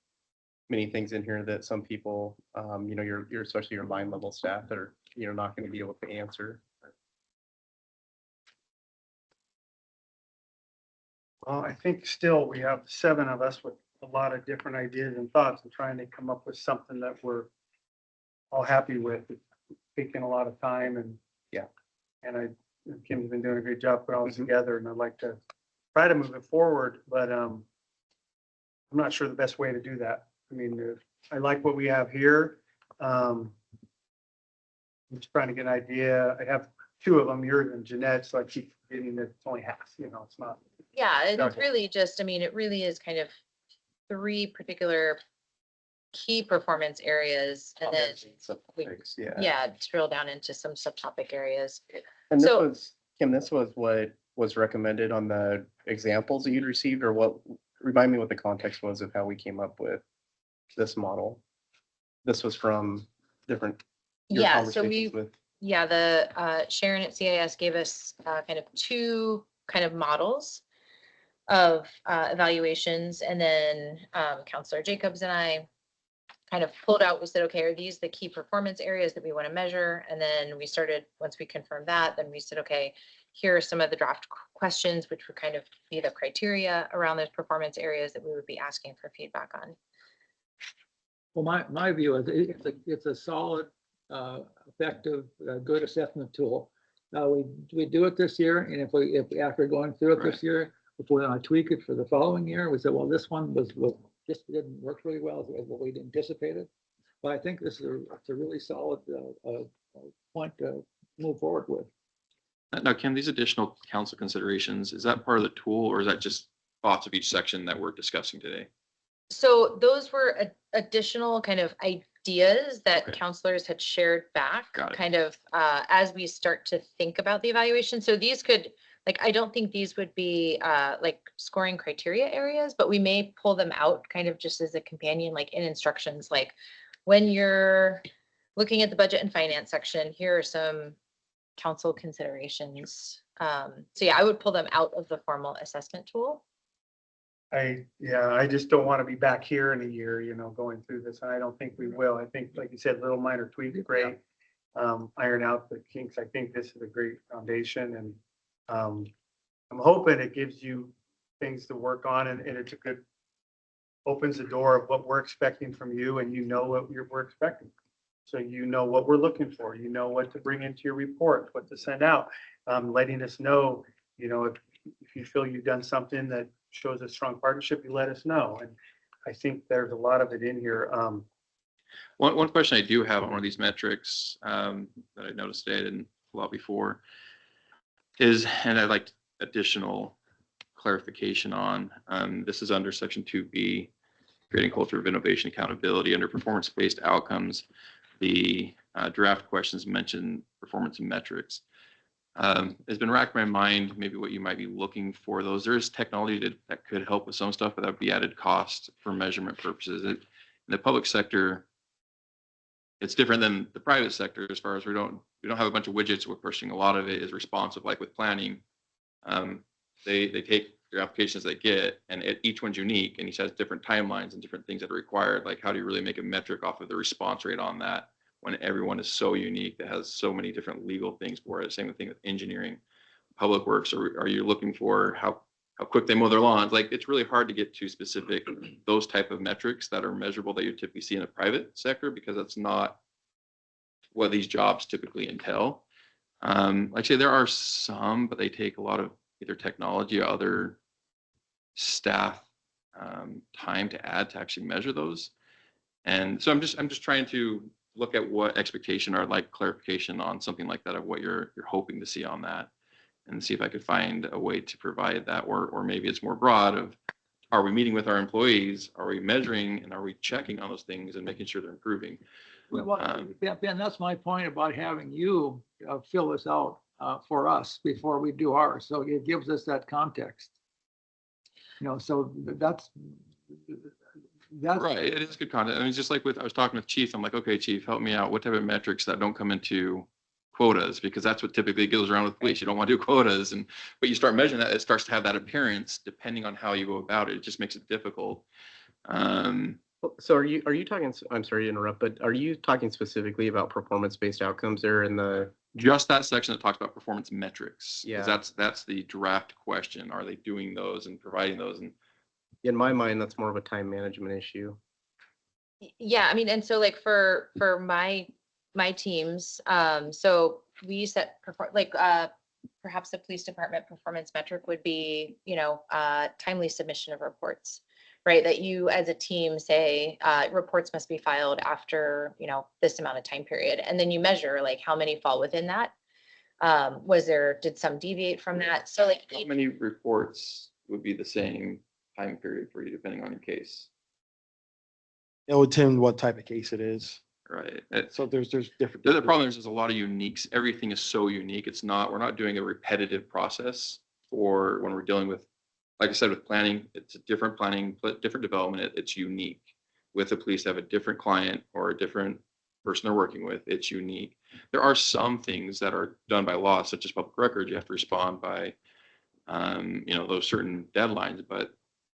many things in here that some people, your especially your line level staff that are, not going to be able to answer. Well, I think still we have 7 of us with a lot of different ideas and thoughts and trying to come up with something that we're all happy with. It's taking a lot of time and. Yeah. And Kim's been doing a great job putting all this Mhm. together and I'd like to try to move it forward, but, I'm not sure the best way to do that. I mean, I like what we have here. I'm just trying to get an idea. I have 2 of them, yours and Jeanette, so I keep getting that it's only half, it's not. Yeah, it's Okay. really just, I mean, it really is kind of 3 particular key performance areas and then, yeah, drill down into some subtopic areas. And this So- was, Kim, this was what was recommended on the examples that you'd received, or what, remind me what the context was of how we came up with this model. This was from your Yeah, so conversations with. yeah, the Sharon at CIS gave us kind of 2 kind of models of evaluations, and then Counselor Jacobs and I kind of pulled out, we said, okay, are these the key performance areas that we want to measure? And then we started, once we confirmed that, then we said, okay, here are some of the draft questions, which would kind of be the criteria around those performance areas that we would be asking for feedback on. Well, my view is it's a solid, effective, good assessment tool. We do it this year, and if after going through it this year, if we want to tweak it for the following year, we said, well, this one just didn't work really well as what we'd anticipated. But I think it's a really solid point to move forward with. Now, Kim, these additional council considerations, is that part of the tool or is that just thoughts of each section that we're discussing today? So those were additional kind of ideas that Okay. counselors had shared back, Got it. kind of as we start to think about the evaluation. So these could, I don't think these would be like scoring criteria areas, but we may pull them out kind of just as a companion, like in instructions, like when you're looking at the budget and finance section, here are some council considerations. So yeah, I would pull them out of the formal assessment tool. I just don't want to be back here in a year, going through this, and I don't think we will. I think, like you said, little minor tweaks, great. Iron out the kinks. I think this is a great foundation, and I'm hoping it gives you things to work on, and it's a good, opens the door of what we're expecting from you, and what we're expecting. So what we're looking for, what to bring into your report, what to send out, letting us know, if you feel you've done something that shows a strong partnership, you let us know. And I think there's a lot of it in here. One question I do have on one of these metrics that I noticed today, I didn't pull out before, is, and I'd like additional clarification on, this is under section 2B, creating culture of innovation, accountability under performance-based outcomes. The draft questions mention performance and metrics. It's been racking my mind, maybe what you might be looking for those. There's technology that could help with some stuff, but that would be added cost for measurement purposes. In the public sector, it's different than the private sector as far as we don't have a bunch of widgets we're pushing. A lot of it is responsive, like with planning. They take your applications they get, and each one's unique, and each has different timelines and different things that are required. Like, how do you really make a metric off of the response rate on that when everyone is so unique, that has so many different legal things for it? Same thing with engineering, public works. Or are you looking for how quick they mow their lawns? Like, it's really hard to get to specific, those type of metrics that are measurable that you typically see in the private sector, because that's not what these jobs typically entail. Like I say, there are some, but they take a lot of either technology or other staff time to add to actually measure those. And so I'm just trying to look at what expectation or like clarification on something like that of what you're hoping to see on that, and see if I could find a way to provide that, or maybe it's more broad of, are we meeting with our employees? Are we measuring, and are we checking on those things and making sure they're improving? Well, Ben, that's my point about having you fill this out for us before we do ours. So it gives us that context. So that's Right. It is good content. I mean, it's just like I was talking with Chief. I'm like, okay, Chief, help me out. What type of metrics that don't come into quotas? Because that's what typically goes around with police. You don't want to do quotas, but you start measuring that, it starts to have that appearance depending on how you go about it. It just makes it difficult. So are you talking, I'm sorry to interrupt, but are you talking specifically about performance-based outcomes there in the, Just that section that talks about performance metrics. 'Cause Yeah. That's the draft question. Are they doing those and providing those? And in my mind, that's more of a time management issue. Yeah, I mean, and so like for my teams, so we set perhaps the police department performance metric would be, timely submission of reports, right? That you as a team say, reports must be filed after, this amount of time period. And then you measure like how many fall within that. Did some deviate from that? So like, how many reports would be the same time period for you, depending on your case? It would depend what type of case it is. Right. So there's different. The problem is there's a lot of uniques. Everything is so unique. We're not doing a repetitive process for when we're dealing with, like I said, with planning, it's a different planning, different development. It's unique. With the police, they have a different client or a different person they're working with. It's unique. There are some things that are done by law, such as public records. You have to respond by, those certain deadlines, but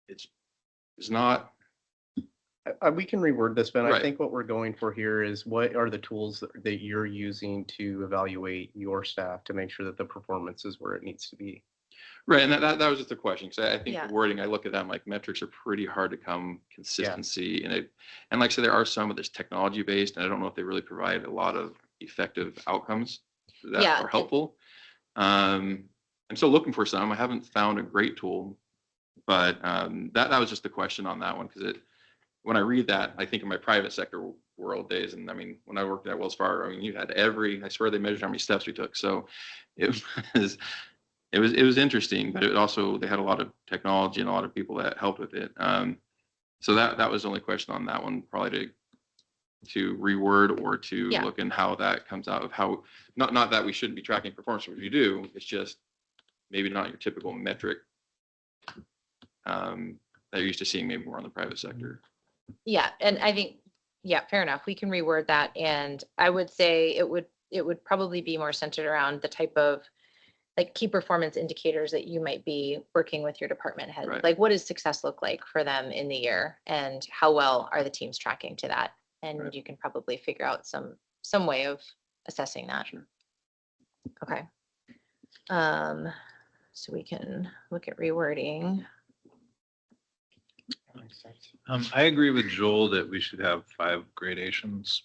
it's not. We can reword this, but I Right. think what we're going for here is what are the tools that you're using to evaluate your staff to make sure that the performance is where it needs to be? Right, and that was just a question, because I think Yeah. the wording, I look at them like metrics are pretty hard to come consistency, and like I said, there are some of this technology based, and I don't know if they really provide a lot of effective outcomes that Yeah, are helpful. I'm still looking for some. I haven't found a great tool, but that was just the question on that one, because when I read that, I think in my private sector world days, and I mean, when I worked at Wells Fargo, I mean, you had I swear they measured how many steps we took. So it was, it was interesting, but it also, they had a lot of technology and a lot of people that helped with it. So that was the only question on that one, probably to reword or to Yeah. look in how that comes out of how, not that we shouldn't be tracking performance, which we do, it's just maybe not your typical metric that you're used to seeing maybe more on the private sector. Yeah, and I think, yeah, fair enough. We can reword that. And I would say it would probably be more centered around the type of like key performance indicators that you might be working with your department head. Right. Like what does success look like for them in the year and how well are the teams tracking to that? And Right. you can probably figure out some way of assessing that. Sure. Okay. So we can look at rewording. I agree with Joel that we should have 5 gradations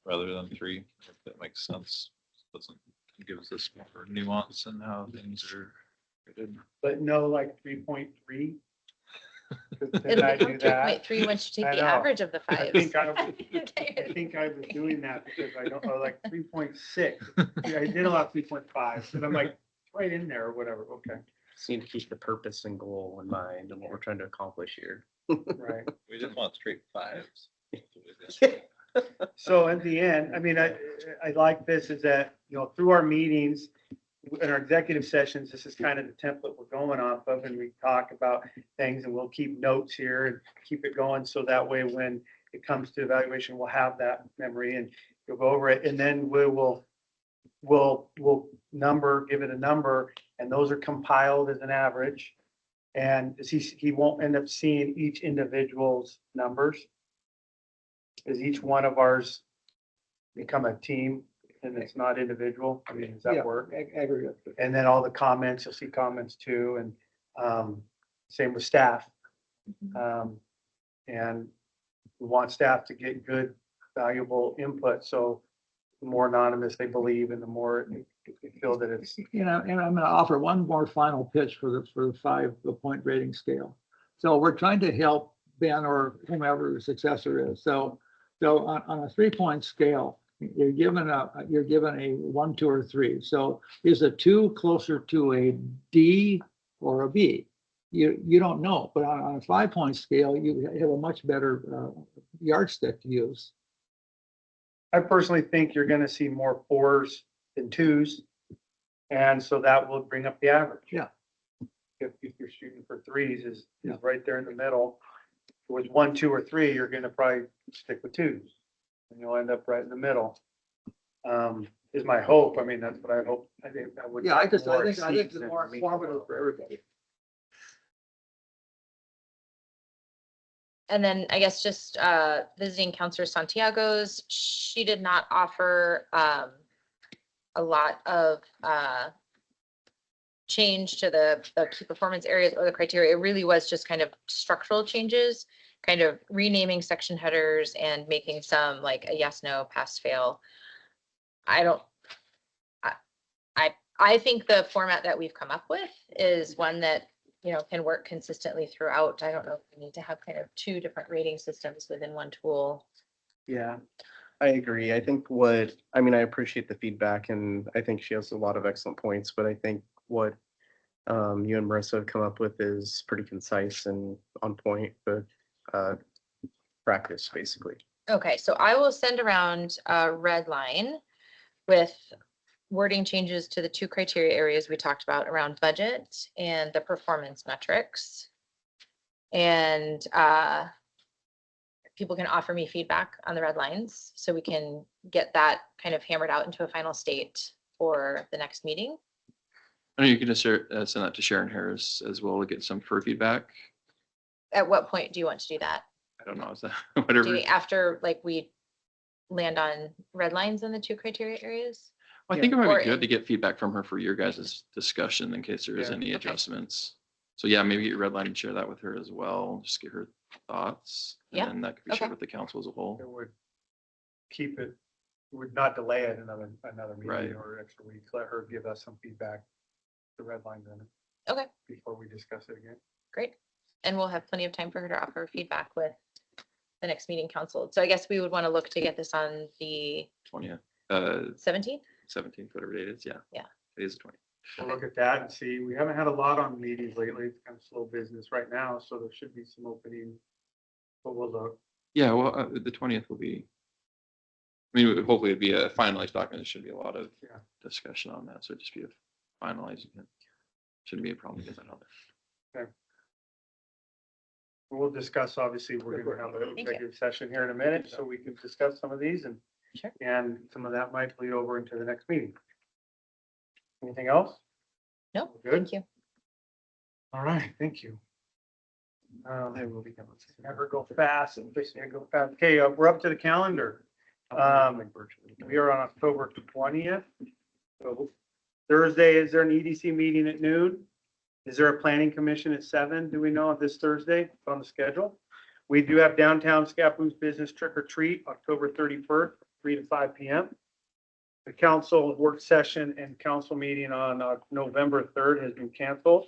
rather than 3, if that makes sense. Doesn't gives us more nuance in how things are graded. But no, like 3.3. Did It'll I do become that? 2.3 once you I take the know. average of the I fives. think I was doing that because I don't, or like 3.6. Yeah, I did a lot of 3.5, and I'm like, right in there or whatever, okay, Just need to keep the purpose and goal in mind and what we're trying to accomplish here. right. We didn't want straight 5s. So at the end, I mean, I like this is that, through our meetings, in our executive sessions, this is kind of the template we're going off of, and we talk about things, and we'll keep notes here and keep it going, so that way when it comes to evaluation, we'll have that memory and you'll go over it, and then we'll give it a number, and those are compiled as an average. And he won't end up seeing each individual's numbers. Is each one of ours become a team and it's not individual? I mean, does Yeah, that work? Aggregate. And then all the comments, you'll see comments too, and same with staff. And we want staff to get good, valuable input, so the more anonymous they believe and the more they feel that it's. And I'm going to offer one more final pitch for the 5-point rating scale. So we're trying to help Ben or whomever the successor is. So on a 3-point scale, you're given a 1, 2, or 3. So is a 2 closer to a D or a B? You don't know, but on a 5-point scale, you have a much better yardstick to use. I personally think you're gonna see more 4s than 2s. And so that will bring up the average. Yeah. If you're shooting for 3s is Yeah. right there in the middle. With 1, 2, or 3, you're gonna probably stick with 2s. And you'll end up right in the middle. Is my hope. I mean, that's what I hope. I think that would. Yeah, I think more it's seats more than informative for everybody. And then I guess just visiting Counselor Santiago's, she did not offer a lot of change to the key performance areas or the criteria. It really was just kind of structural changes, kind of renaming section headers and making some like a yes, no, pass, fail. I think the format that we've come up with is one that, you know, can work consistently throughout. I don't know if we need to have kind of two different rating systems within one tool. Yeah, I agree. I think I mean, I appreciate the feedback and I think she has a lot of excellent points, but I think what you and Marissa have come up with is pretty concise and on point with practice, basically. Okay, so I will send around a red line with wording changes to the two criteria areas we talked about around budget and the performance metrics. And people can offer me feedback on the red lines so we can get that kind of hammered out into a final state for the next meeting. I know you can just send that to Sharon Harris as well to get some for feedback. At what point do you want to do that? I don't know, is that Do whatever? you, after like we land on red lines in the two criteria areas? I think it might Or be good in- to get feedback from her for your guys' discussion in case there is Yeah. any Okay. adjustments. So yeah, maybe get your red line and share that with her as well. Just get her thoughts. Yeah. And then that could be Okay. shared with the council as a whole. It would keep it, would not delay it another Right. meeting or extra week. Let her give us some feedback. The red lines in it. Okay. Before we discuss it again. Great. And we'll have plenty of time for her to offer feedback with the next meeting council. So I guess we would want to look to get this on the 20th, 17th. 17th, whatever date it is. Yeah. Yeah. It is the 20th. We'll look at that and see. We haven't had a lot on meetings lately. It's kind of slow business right now, so there should be some opening. But we'll look. Yeah, well, the 20th will be, I mean, hopefully it'd be a finalized document. There should be a lot of Yeah. discussion on that. So it'd just be a finalizing it. Shouldn't be a problem to get that on there. We'll discuss, obviously, we're gonna have an you. executive session here in a minute, so we can discuss some of these and. Sure. And some of that might bleed over into the next meeting. Anything else? No, Good. thank you. All right, thank you. They will be coming. Never go fast and go fast. Okay, we're up to the calendar. We are on October 20th. So Thursday, is there an EDC meeting at noon? Is there a planning commission at 7? Do we know of this Thursday on the schedule? We do have downtown Scappoose Business Trick or Treat, October 31st, 3 to 5 p.m. The council work session and council meeting on November 3rd has been canceled.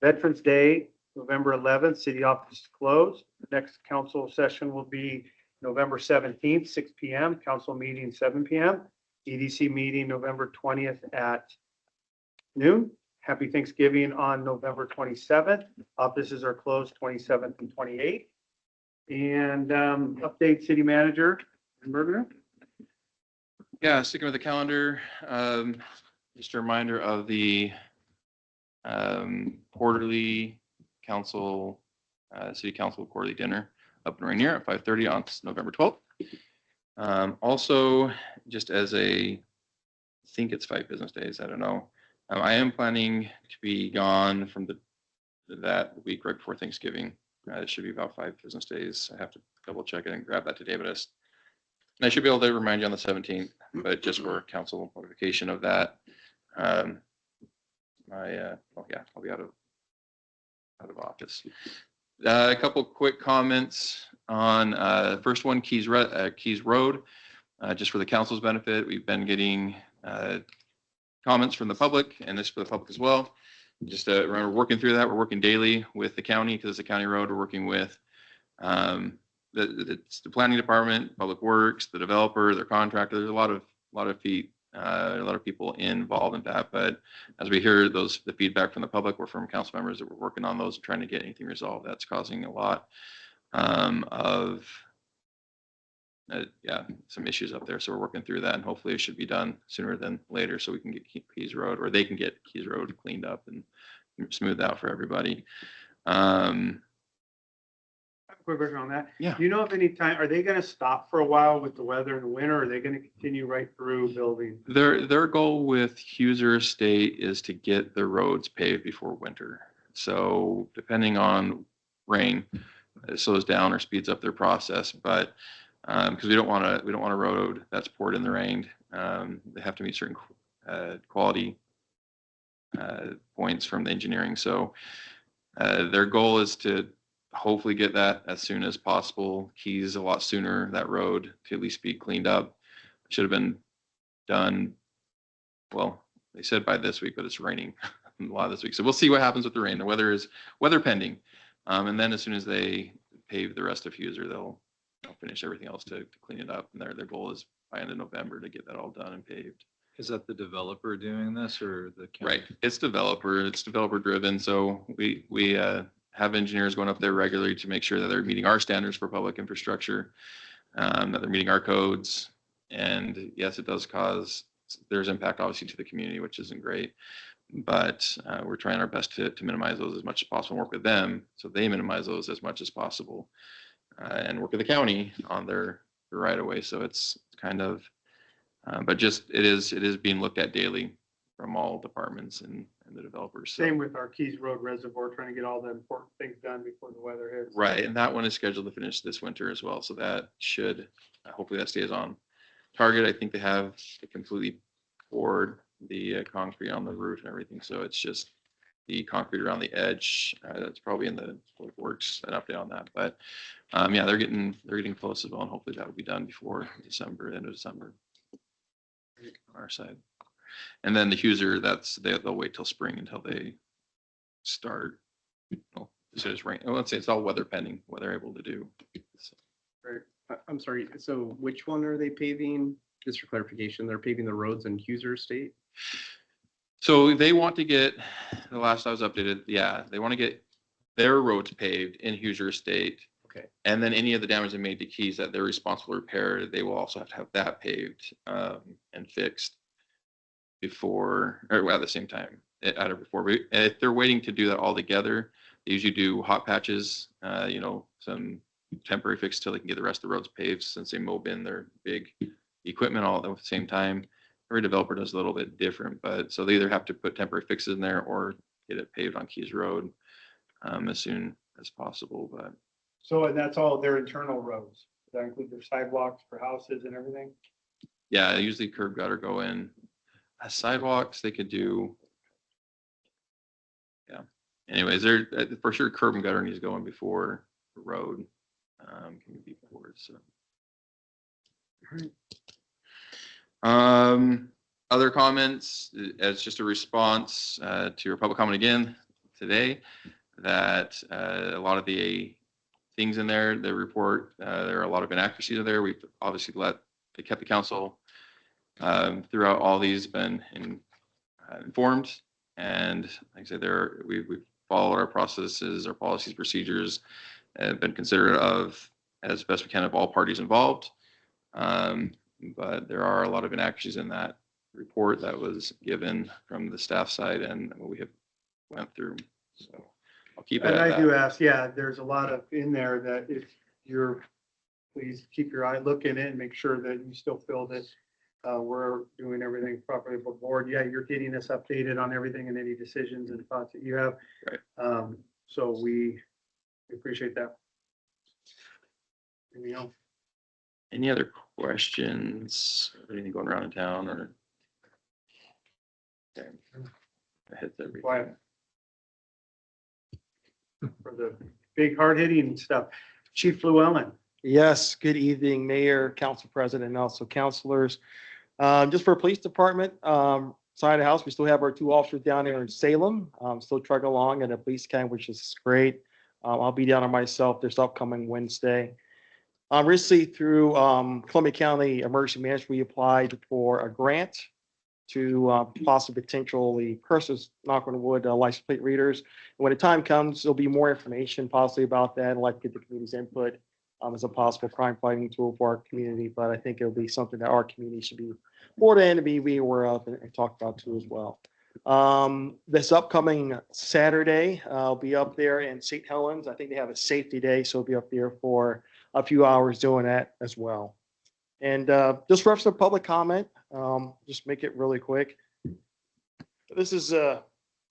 Veterans Day, November 11th, city office is closed. The next council session will be November 17th, 6 p.m., council meeting 7 p.m., EDC meeting November 20th at noon. Happy Thanksgiving on November 27th. Offices are closed 27th and 28th. And update city manager, Berger. Yeah, sticking with the calendar, just a reminder of the quarterly council, city council quarterly dinner up in Rainier at 5:30 on November 12th. Also, just as I think it's 5 business days, I don't know. I am planning to be gone from that week right before Thanksgiving. It should be about 5 business days. I have to double check it and grab that today, but I should be able to remind you on the 17th, but just for council notification of that. I'll be out of office. A couple quick comments on first one, Keys Road. Just for the council's benefit, we've been getting comments from the public, and this for the public as well. Just remember working through that. We're working daily with the county because it's a county road. We're working with it's the planning department, public works, the developer, their contractor. There's a lot of people involved in that. But as we hear the feedback from the public or from council members that we're working on those and trying to get anything resolved, that's causing a lot of some issues up there. So we're working through that, and hopefully it should be done sooner than later so we can get Keys Road, or they can get Keys Road cleaned up and smoothed out for everybody. Quick question on that. Yeah. Do you know if any time, are they gonna stop for a while with the weather in the winter, or are they gonna continue right through building? Their goal with Huser Estate is to get the roads paved before winter. So depending on rain, it slows down or speeds up their process. But because we don't want a road that's poured in the rain. They have to meet certain quality points from the engineering. So their goal is to hopefully get that as soon as possible. Keys a lot sooner, that road to at least be cleaned up. Should have been done, well, they said by this week, but it's raining a lot this week. So we'll see what happens with the rain. The weather is weather pending. And then as soon as they pave the rest of Huser, they'll finish everything else to clean it up. And their goal is by end of November to get that all done and paved. Is that the developer doing this or the county? Right. It's developer driven. So we have engineers going up there regularly to make sure that they're meeting our standards for public infrastructure, that they're meeting our codes. And yes, it does cause, there's impact obviously to the community, which isn't great. But we're trying our best to minimize those as much as possible and work with them so they minimize those as much as possible, and work with the county on their right of way. So it's kind of, but just it is being looked at daily from all departments and the developers. So. Same with our Keys Road Reservoir, trying to get all the important things done before the weather hits. Right, and that one is scheduled to finish this winter as well. So that should, hopefully that stays on target. I think they have completely poured the concrete on the roof and everything. So it's just the concrete around the edge. That's probably in the works, an update on that. But yeah, they're getting close as well, and hopefully that will be done before December, end of December. On our side, and then the Huser, they'll wait till spring until they start. Well, it's just rain. Well, let's say it's all weather pending, what they're able to do. So. I'm sorry. So which one are they paving? Just for clarification, they're paving the roads in Huser State? So they want to get, the last I was updated, yeah, they want to get their roads paved in Huser State. Okay. And then any of the damage they made to Keys that they're responsible to repair, they will also have to have that paved and fixed before, or at the same time, either before. But if they're waiting to do that all together, they usually do hot patches, some temporary fix till they can get the rest of the roads paved, since they mow in their big equipment all at the same time. Every developer does a little bit different, but so they either have to put temporary fixes in there or get it paved on Keys Road as soon as possible. But So, and that's all their internal roads. Does that include their sidewalks for houses and everything? yeah, usually curb gutter go in. Sidewalks they could do. Yeah. Anyways, they're for sure curb and gutter needs to go in before the road. Can be poured. So. Other comments as just a response to your public comment again today, that a lot of the things in there, the report, there are a lot of inaccuracies in there. We've obviously kept the council throughout all these been informed, and like I said, we've followed our processes, our policies, procedures, and been considerate of as best we can of all parties involved. But there are a lot of inaccuracies in that report that was given from the staff side and what we have went through. So I'll keep it And at I that. do ask, yeah, there's a lot of in there that if you're, please keep your eye looking in and make sure that you still feel that we're doing everything properly for board. Yeah, you're getting us updated on everything and any decisions and thoughts that you have. Right. So we appreciate that. Anything else? Any other questions? Anything going around in town or? Okay. That hits everything. Quiet. For the big hard hitting stuff. Chief Llewellyn. Yes, good evening, Mayor, Council President, and also councilors. Just for police department, side of the house, we still have our 2 officers down there in Salem, still trucking along at a police camp, which is great. I'll be down there myself this upcoming Wednesday. Recently through Columbia County Emergency Management, we applied for a grant to possibly potentially purchase, knock on wood, license plate readers. And when the time comes, there'll be more information possibly about that. I'd like to get the community's input as a possible crime fighting tool for our community. But I think it'll be something that our community should be more than to be aware of and talk about too as well. This upcoming Saturday, I'll be up there in St. Helens. I think they have a safety day, so I'll be up there for a few hours doing that as well. And just for some public comment, just make it really quick. This is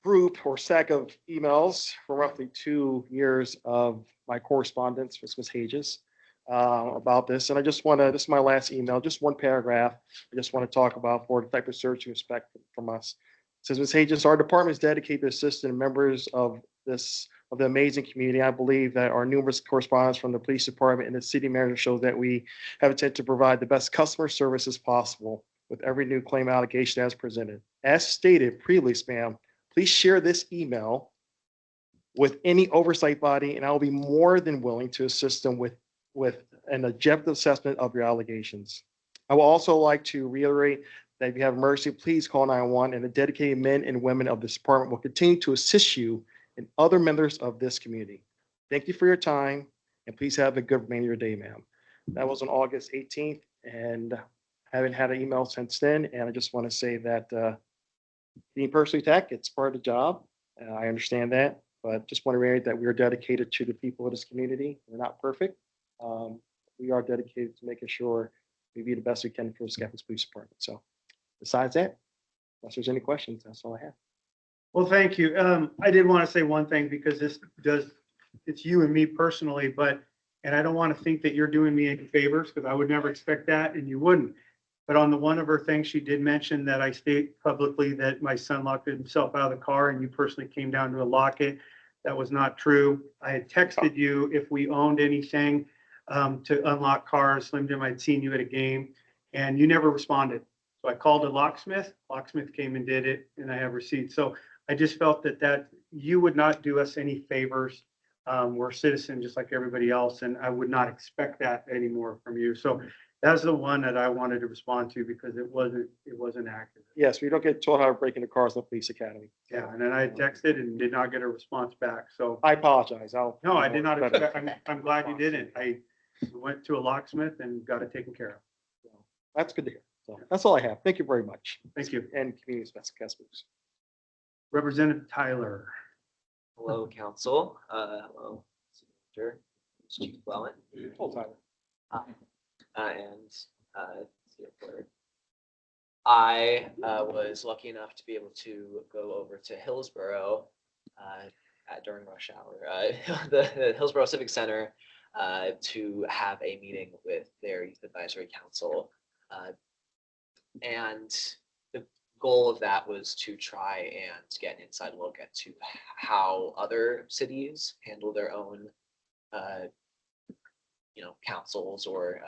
group or stack of emails from roughly 2 years of my correspondence with Ms. Hages about this. And I just want to, this is my last email, just one paragraph. I just want to talk about for the type of search you expect from us. It says, Ms. Hages, our department is dedicated to assisting members of the amazing community. I believe that our numerous correspondence from the police department and the city manager shows that we have intent to provide the best customer service as possible with every new claim allegation as presented. As stated previously, ma'am, please share this email with any oversight body, and I will be more than willing to assist them with an objective assessment of your allegations. I would also like to reiterate that if you have emergency, please call 911, and the dedicated men and women of this department will continue to assist you and other members of this community. Thank you for your time, and please have a good remainder of your day, ma'am. That was on August 18th, and I haven't had an email since then, and I just want to say that being personally attacked, it's part of the job. I understand that, but just want to reiterate that we are dedicated to the people of this community. We're not perfect. We are dedicated to making sure we be the best we can for the Scapa Police Department. So besides that, unless there's any questions, that's all I have. Well, thank you. I did want to say one thing because it's you and me personally, and I don't want to think that you're doing me any favors because I would never expect that and you wouldn't. But on the one of her things, she did mention that I state publicly that my son locked himself out of the car and you personally came down to unlock it. That was not true. I had texted you if we owned anything to unlock cars. Slim Jim, I'd seen you at a game and you never responded. So I called a locksmith. Locksmith came and did it and I have receipts. So I just felt that you would not do us any favors. We're citizens just like everybody else, and I would not expect that anymore from you. So that's the one that I wanted to respond to because it wasn't accurate. Yes, we don't get told how to break into cars in the police academy. Yeah, and then I texted and did not get a response back. So I apologize. no, I did not expect. I'm glad you didn't. I went to a locksmith and got it taken care of. That's good to hear. So that's all I have. Thank you very much. Thank you. And community specifics. Representative Tyler. Hello, council. Hello, Senator, Chief Llewellyn. Hold Tyler. And City Clerk. I was lucky enough to be able to go over to Hillsborough during rush hour, the Hillsborough Civic Center to have a meeting with their Youth Advisory Council. And the goal of that was to try and get an inside look at to how other cities handle their own councils or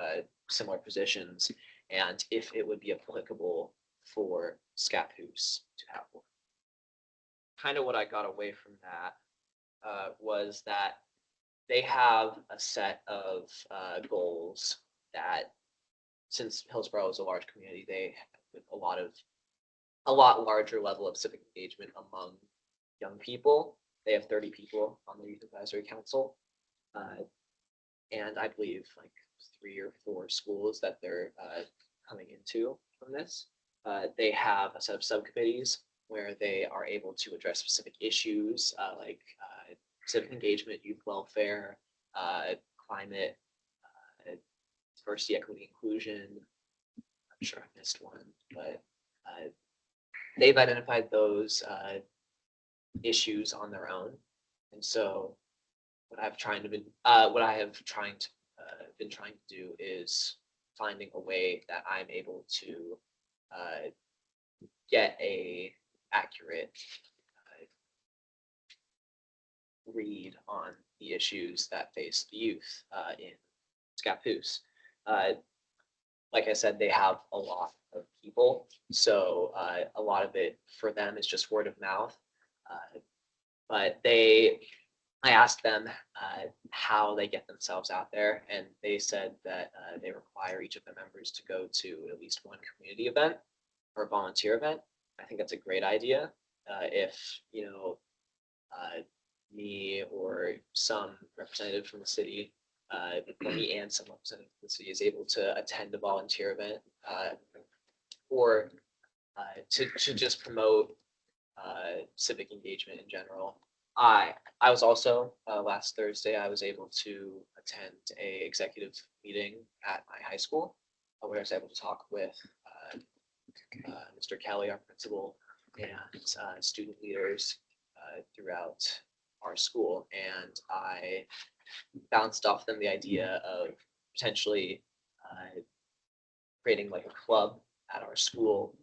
similar positions, and if it would be applicable for Scappoose to have one. Kind of what I got away from that was that they have a set of goals that, since Hillsborough is a large community, they have a lot larger level of civic engagement among young people. They have 30 people on the Youth Advisory Council. And I believe like 3 or 4 schools that they're coming into from this. They have a set of subcommittees where they are able to address specific issues like civic engagement, youth welfare, climate, diversity, equity, inclusion. I'm sure I missed one, but they've identified those issues on their own. And so what I have been trying to do is finding a way that I'm able to get a accurate read on the issues that face the youth in Scappoose. Like I said, they have a lot of people, so a lot of it for them is just word of mouth. But I asked them how they get themselves out there, and they said that they require each of the members to go to at least one community event or volunteer event. I think that's a great idea. If me or some representative from the city, or me and some representative from the city is able to attend a volunteer event, or to just promote civic engagement in general. I was also last Thursday, I was able to attend a executive meeting at my high school where I was able to talk with Mr. Kelly, our principal, and student leaders throughout our school. And I bounced off them the idea of potentially creating like a club at our school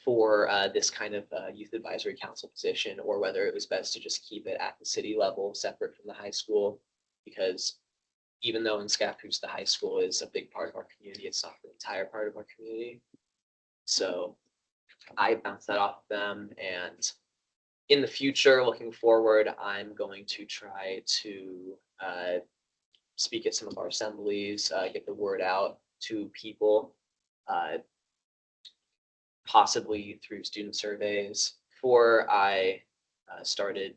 for this kind of youth advisory council position, or whether it was best to just keep it at the city level separate from the high school. Because even though in Scappoose, the high school is a big part of our community, it's not the entire part of our community. So I bounced that off them, and in the future, looking forward, I'm going to try to speak at some of our assemblies, get the word out to people, possibly through student surveys. Before I applied,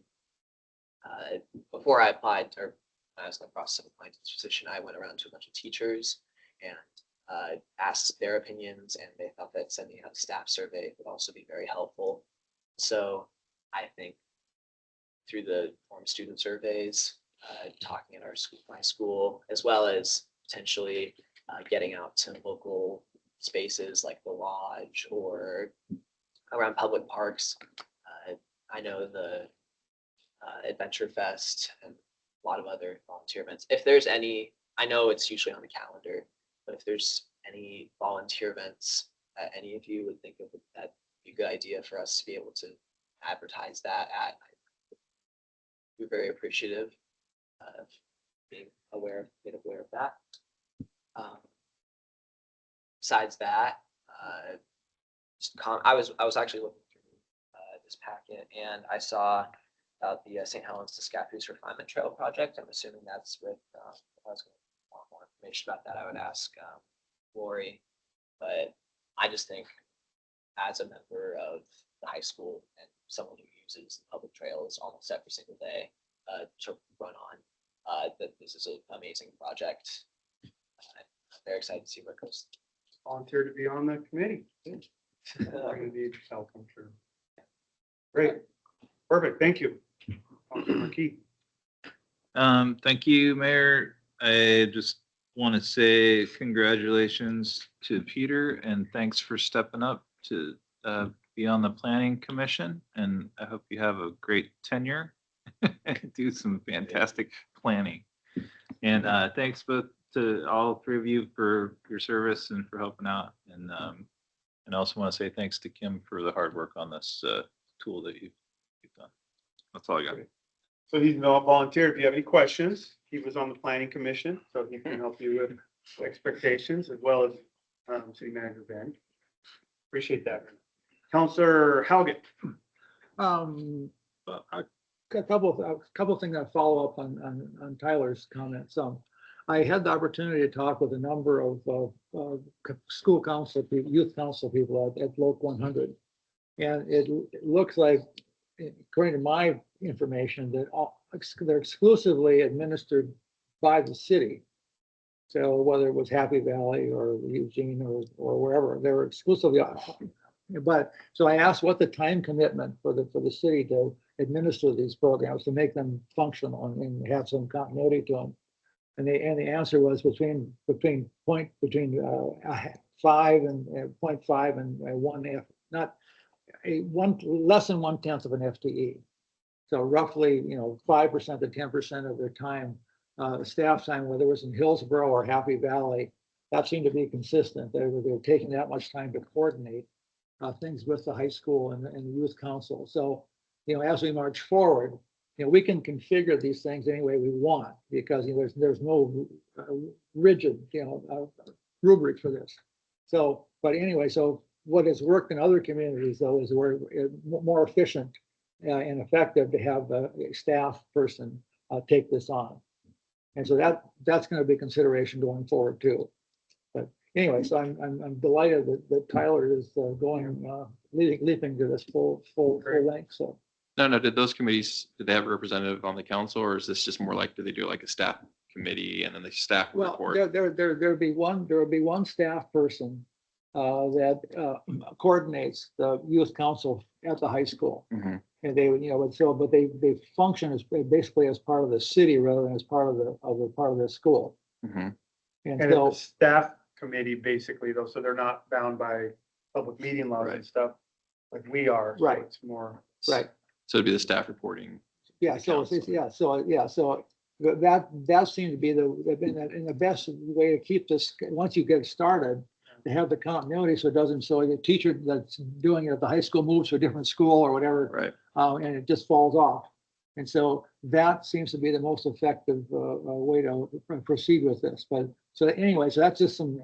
or I was in the process of applying to this position, I went around to a bunch of teachers and asked their opinions, and they thought that sending out a staff survey would also be very helpful. So I think through the form student surveys, talking at my school, as well as potentially getting out to local spaces like the lodge or around public parks. I know the Adventure Fest and a lot of other volunteer events. If there's any, I know it's usually on the calendar, but if there's any volunteer events that any of you would think of, that'd be a good idea for us to be able to advertise that at. We're very appreciative of being aware of that. Besides that, I was actually looking through this packet, and I saw about the St. Helens to Scappoose Refinement Trail project. I'm assuming that's with. If I was going to want more information about that, I would ask Lori. But I just think, as a member of the high school and someone who uses the public trails almost every single day to run on, that this is an amazing project. I'm very excited to see where it goes. Volunteer to be on the committee. You're gonna need yourself, I'm sure. Great, perfect, thank you. Councilor McKee. Thank you, Mayor. I just want to say congratulations to Peter and thanks for stepping up to be on the planning commission. And I hope you have a great tenure and do some fantastic planning. And thanks both to all three of you for your service and for helping out. And I also want to say thanks to Kim for the hard work on this tool that you've done. That's all I got. So he's no volunteer. If you have any questions, he was on the planning commission, so he can help you with expectations as well as city manager Ben. Appreciate that. Counselor Haugen. A couple of things that follow up on Tyler's comments. I had the opportunity to talk with a number of school council, youth council people at Loc 100. And it looks like, according to my information, that they're exclusively administered by the city. So whether it was Happy Valley or Eugene or wherever, they were exclusively. But so I asked what the time commitment for the city to administer these programs, to make them functional and have some continuity to them. And the answer was between 5 and 0.5 and 1 F, not less than 1/10 of an FTE. So roughly, 5% to 10% of their time, staff time, whether it was in Hillsborough or Happy Valley, that seemed to be consistent. They were taking that much time to coordinate things with the high school and the youth council. So, as we march forward, we can configure these things any way we want because there's no rigid rubric for this. So, but anyway, so what has worked in other communities though is we're more efficient and effective to have a staff person take this on, and so that's going to be consideration going forward too. But anyway, so I'm delighted that Tyler is going leaping to this full length. So. No. Did those committees, did they have a representative on the council, or is this just more like, do they do like a staff committee and then the staff report? Well, there would be one staff person that coordinates the youth council at the high school. Mm-hmm. And they would, but they function as basically as part of the city rather than as part of the school. Mm-hmm. And And so it's a staff committee basically though, so they're not bound by public meeting laws and stuff like we are. So Right. it's more. Right. So it'd be the staff reporting. Yeah, so, so that seemed to be the best way to keep this, once you get started, to have the continuity, so it doesn't, so the teacher that's doing it at the high school moves to a different school or whatever, Right. and it just falls off. And so that seems to be the most effective way to proceed with this. But so anyway, so that's just some.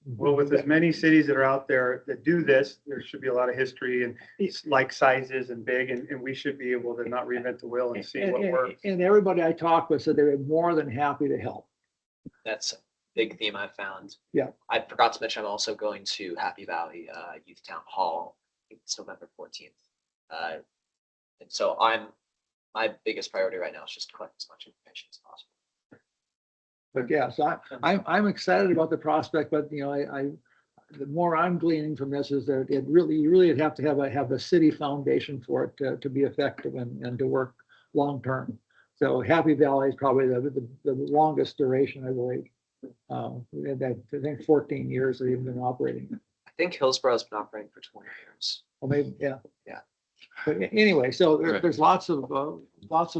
Well, with as many cities that are out there that do this, there should be a lot of history and it's like sizes and big, and we should be able to not reinvent the wheel and see what works. And everybody I talked with said they were more than happy to help. That's a big theme I've found. Yeah. I forgot to mention, I'm also going to Happy Valley Youth Town Hall. I think it's November 14th. And so my biggest priority right now is just to collect as much information as possible. But yeah, so I'm excited about the prospect, but you know, the more I'm gleaning from this is that you really have to have a city foundation for it to be effective and to work long-term. So Happy Valley is probably the longest duration, I believe. I think 14 years they've even been operating. I think Hillsboro's been operating for 20 years. Well, maybe, yeah. Yeah. But anyway, so Right. there's lots of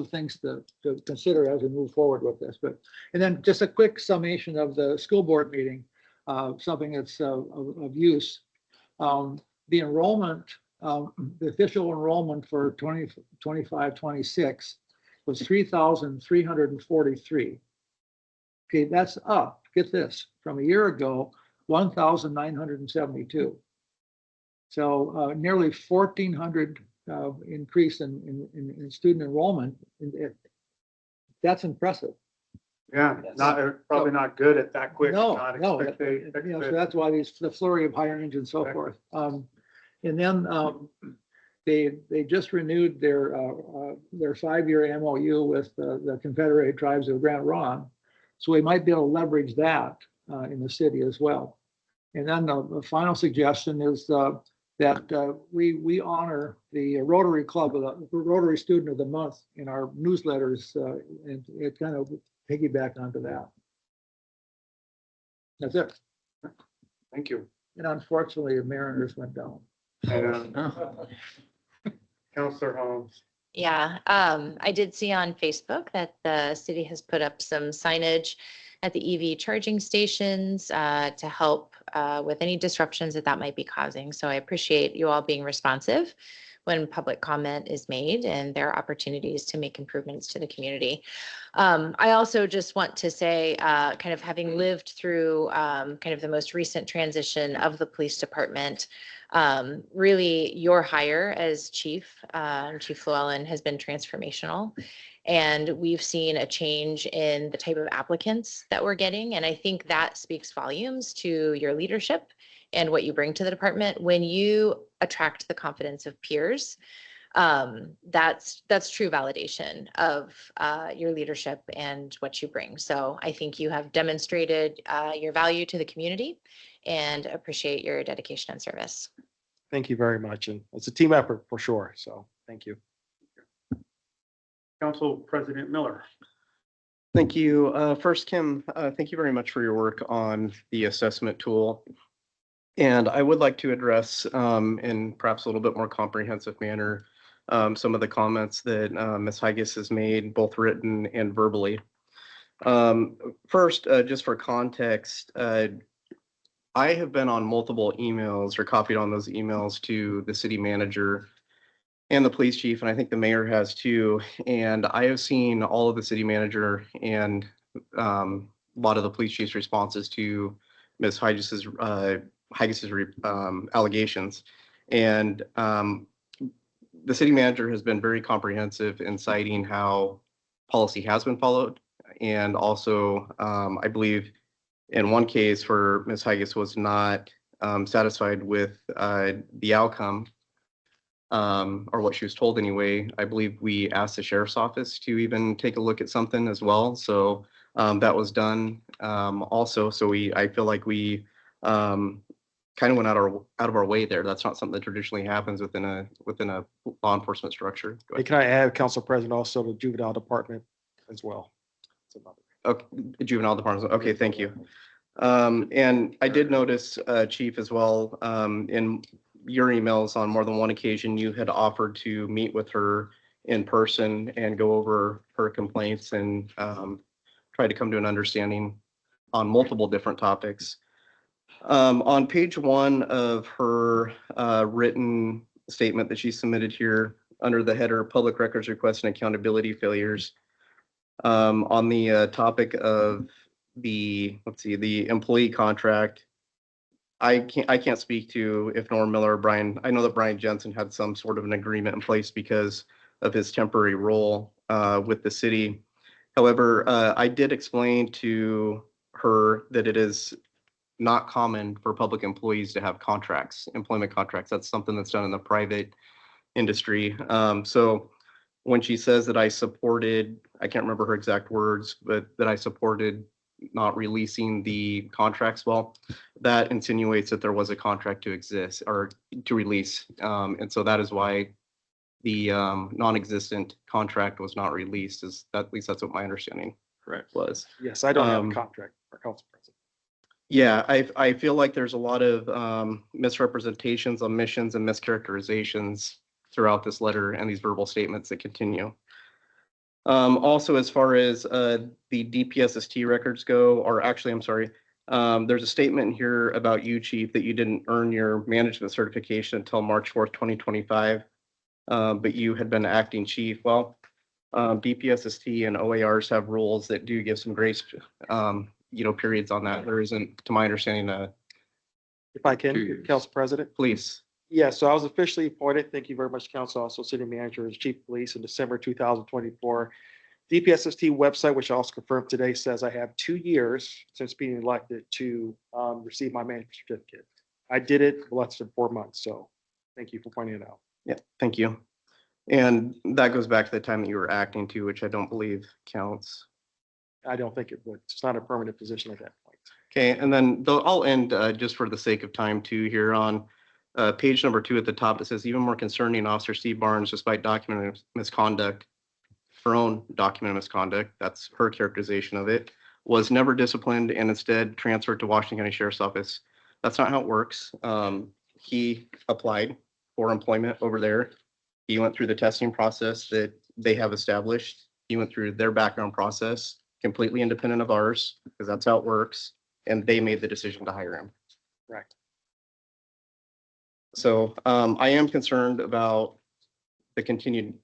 things to consider as we move forward with this. But, and then just a quick summation of the school board meeting, something that's of use. The enrollment, the official enrollment for 2025-26 was 3,343. Okay, that's up, get this, from a year ago, 1,972. So nearly 1,400 increase in student enrollment. That's impressive. Yeah, probably not good at that quick. No, not no, expected- you know, so that's why the flurry of hiring and so forth. And then they just renewed their 5-year MOU with the Confederated Tribes of Grand Ronde. So we might be able to leverage that in the city as well. And then the final suggestion is that we honor the Rotary Club, the Rotary Student of the Month in our newsletters, and it kind of piggyback onto that. That's it. Thank you. And unfortunately, the Mariners went down. And, Oh. Counselor Holmes. Yeah, I did see on Facebook that the city has put up some signage at the EV charging stations to help with any disruptions that might be causing. So I appreciate you all being responsive when public comment is made and there are opportunities to make improvements to the community. I also just want to say, kind of having lived through kind of the most recent transition of the police department, really your hire as chief, Chief Llewellyn, has been transformational. And we've seen a change in the type of applicants that we're getting. And I think that speaks volumes to your leadership and what you bring to the department. When you attract the confidence of peers, that's true validation of your leadership and what you bring. So I think you have demonstrated your value to the community and appreciate your dedication and service. Thank you very much. And it's a team effort for sure. So thank you. Council President Miller. Thank you. First, Kim, thank you very much for your work on the assessment tool. And I would like to address in perhaps a little bit more comprehensive manner some of the comments that Ms. Higas has made, both written and verbally. First, just for context, I have been on multiple emails or copied on those emails to the city manager and the police chief, and I think the mayor has too. And I have seen all of the city manager and a lot of the police chief's responses to Ms. Higas's allegations. And the city manager has been very comprehensive in citing how policy has been followed. And also, I believe in one case where Ms. Higas was not satisfied with the outcome, or what she was told anyway, I believe we asked the sheriff's office to even take a look at something as well. So that was done also. So I feel like we kind of went out of our way there. That's not something that traditionally happens within a law enforcement structure. Hey, can I add, Council President, also the juvenile department as well? Okay, juvenile department. Okay, thank you. And I did notice, Chief, as well, in your emails on more than one occasion, you had offered to meet with her in person and go over her complaints and try to come to an understanding on multiple different topics. On page 1 of her written statement that she submitted here under the header Public Records Request and Accountability Failures, on the topic of the employee contract, I can't speak to if Norm Miller or Brian, I know that Brian Jensen had some sort of an agreement in place because of his temporary role with the city. However, I did explain to her that it is not common for public employees to have contracts, employment contracts. That's something that's done in the private industry. So when she says that I supported, I can't remember her exact words, but that I supported not releasing the contracts, well, that insinuates that there was a contract to exist or to release. And so that is why the non-existent contract was not released, at least that's what my understanding Correct. was. Yes, I don't have a contract for council president. Yeah, I feel like there's a lot of misrepresentations, omissions, and mischaracterizations throughout this letter and these verbal statements that continue. Also, as far as the DPSST records go, or actually, I'm sorry, there's a statement here about you, Chief, that you didn't earn your management certification until March 4th, 2025, but you had been acting chief. Well, DPSST and OARs have rules that do give some grace, periods on that. There isn't, to my understanding, If I 2 can, years. council president. please. Yeah, so I was officially appointed, thank you very much, council, also city manager as chief of police in December 2024. DPSST website, which I also confirmed today, says I have 2 years since being elected to receive my management certificate. I did it less than 4 months, so thank you for pointing it out. Yeah, thank you. And that goes back to the time that you were acting too, which I don't believe counts. I don't think it would. It's not a permanent position at that point. Okay, and then I'll end just for the sake of time too here on page number 2 at the top. It says even more concerning, Officer Steve Barnes, despite documented misconduct, her own documented misconduct, that's her characterization of it, was never disciplined and instead transferred to Washington County Sheriff's Office. That's not how it works. He applied for employment over there. He went through the testing process that they have established. He went through their background process, completely independent of ours, because that's how it works. And they made the decision to hire him. Correct. So I am concerned about the continued,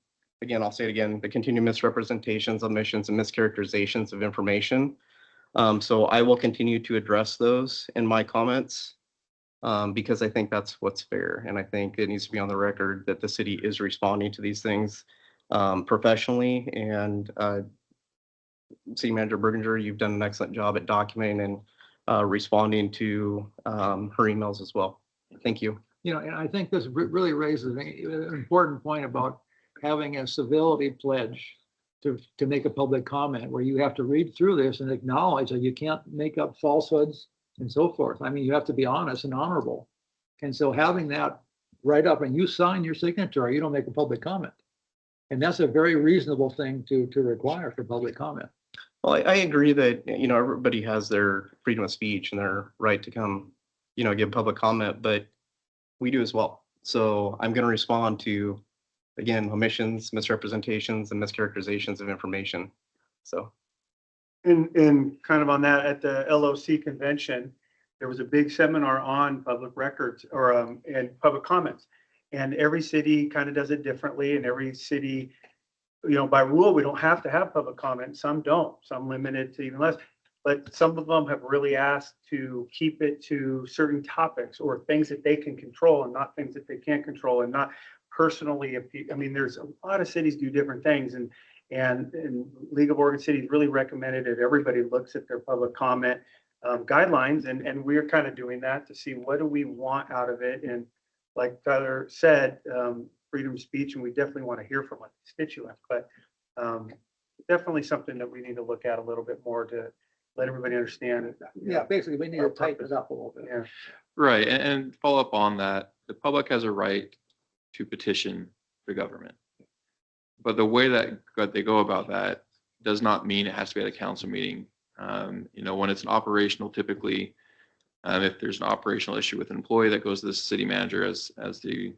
again, I'll say it again, the continued misrepresentations, omissions, and mischaracterizations of information. So I will continue to address those in my comments because I think that's what's fair. And I think it needs to be on the record that the city is responding to these things professionally. And City Manager Berginger, you've done an excellent job at documenting and responding to her emails as well. Thank you. You know, and I think this really raises an important point about having a civility pledge to make a public comment where you have to read through this and acknowledge that you can't make up falsehoods and so forth. I mean, you have to be honest and honorable. And so having that right up and you sign your signature, or you don't make a public comment. And that's a very reasonable thing to require for public comment. Well, I agree that, everybody has their freedom of speech and their right to come, give public comment, but we do as well. So I'm going to respond to, again, omissions, misrepresentations, and mischaracterizations of information. So. And kind of on that, at the LOC convention, there was a big seminar on public records or and public comments. And every city kind of does it differently. And every city, by rule, we don't have to have public comment. Some don't. Some limit it to even less. But some of them have really asked to keep it to certain topics or things that they can control and not things that they can't control, and not personally. I mean, there's a lot of cities do different things, and League of Oregon Cities really recommended that everybody looks at their public comment guidelines, and we're kind of doing that to see what do we want out of it. And like Tyler said, freedom of speech, and we definitely want to hear from a constituent, but definitely something that we need to look at a little bit more to let everybody understand it. Yeah, basically, we need to tighten it up a little bit. Yeah. Right, and follow up on that, the public has a right to petition the government. But the way that they go about that does not mean it has to be at a council meeting. When it's an operational, typically If there's an operational issue with an employee, that goes to the city manager as the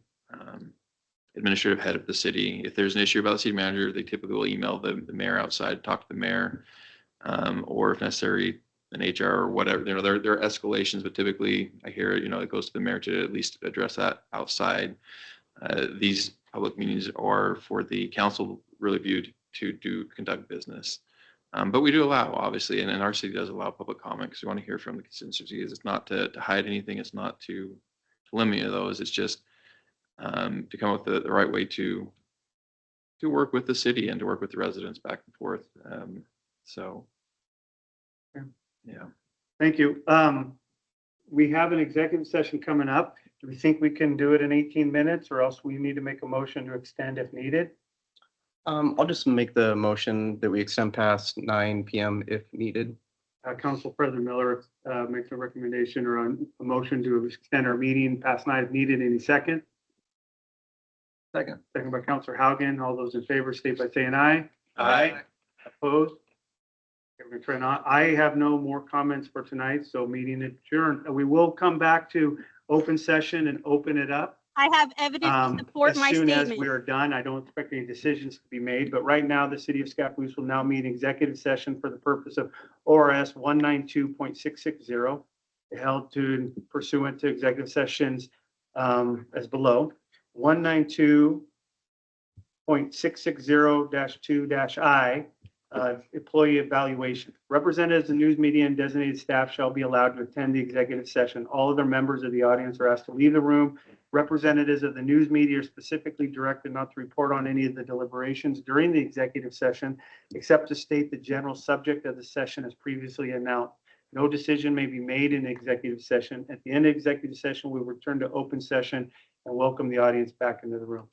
administrative head of the city. If there's an issue about the city manager, they typically will email the mayor outside, talk to the mayor, or if necessary, an HR or whatever. You know, there are escalations, but typically I hear, you know, it goes to the mayor to at least address that outside. These public meetings are for the council really viewed to conduct business. But we do allow, obviously, and our city does allow public comment because we want to hear from the constituencies. It's not to hide anything. It's not to limit those. It's just to come up with the right way to work with the city and to work with the residents back and forth. So, yeah. Thank you. We have an executive session coming up. Do we think we can do it in 18 minutes or else we need to make a motion to extend if needed? I'll just make the motion that we extend past 9 PM if needed. Council President Miller makes a recommendation or a motion to extend our meeting past 9 if needed. Any second? Second. Second by Councilor Haugen. All those in favor state by saying aye. Aye. Opposed? Okay, we're gonna try not. I have no more comments for tonight, so meeting adjourned. We will come back to open session and open it up. I have evidence to support my As soon as we statement. are done, I don't expect any decisions to be made, but right now, the city of Scappoose will now meet executive session for the purpose of ORS 192.660, held to pursuant to executive sessions as below. 192.660-2-I, employee evaluation. Representatives of news media and designated staff shall be allowed to attend the executive session. All other members of the audience are asked to leave the room. Representatives of the news media are specifically directed not to report on any of the deliberations during the executive session, except to state the general subject of the session as previously announced. No decision may be made in executive session. At the end of executive session, we will return to open session and welcome the audience back into the room.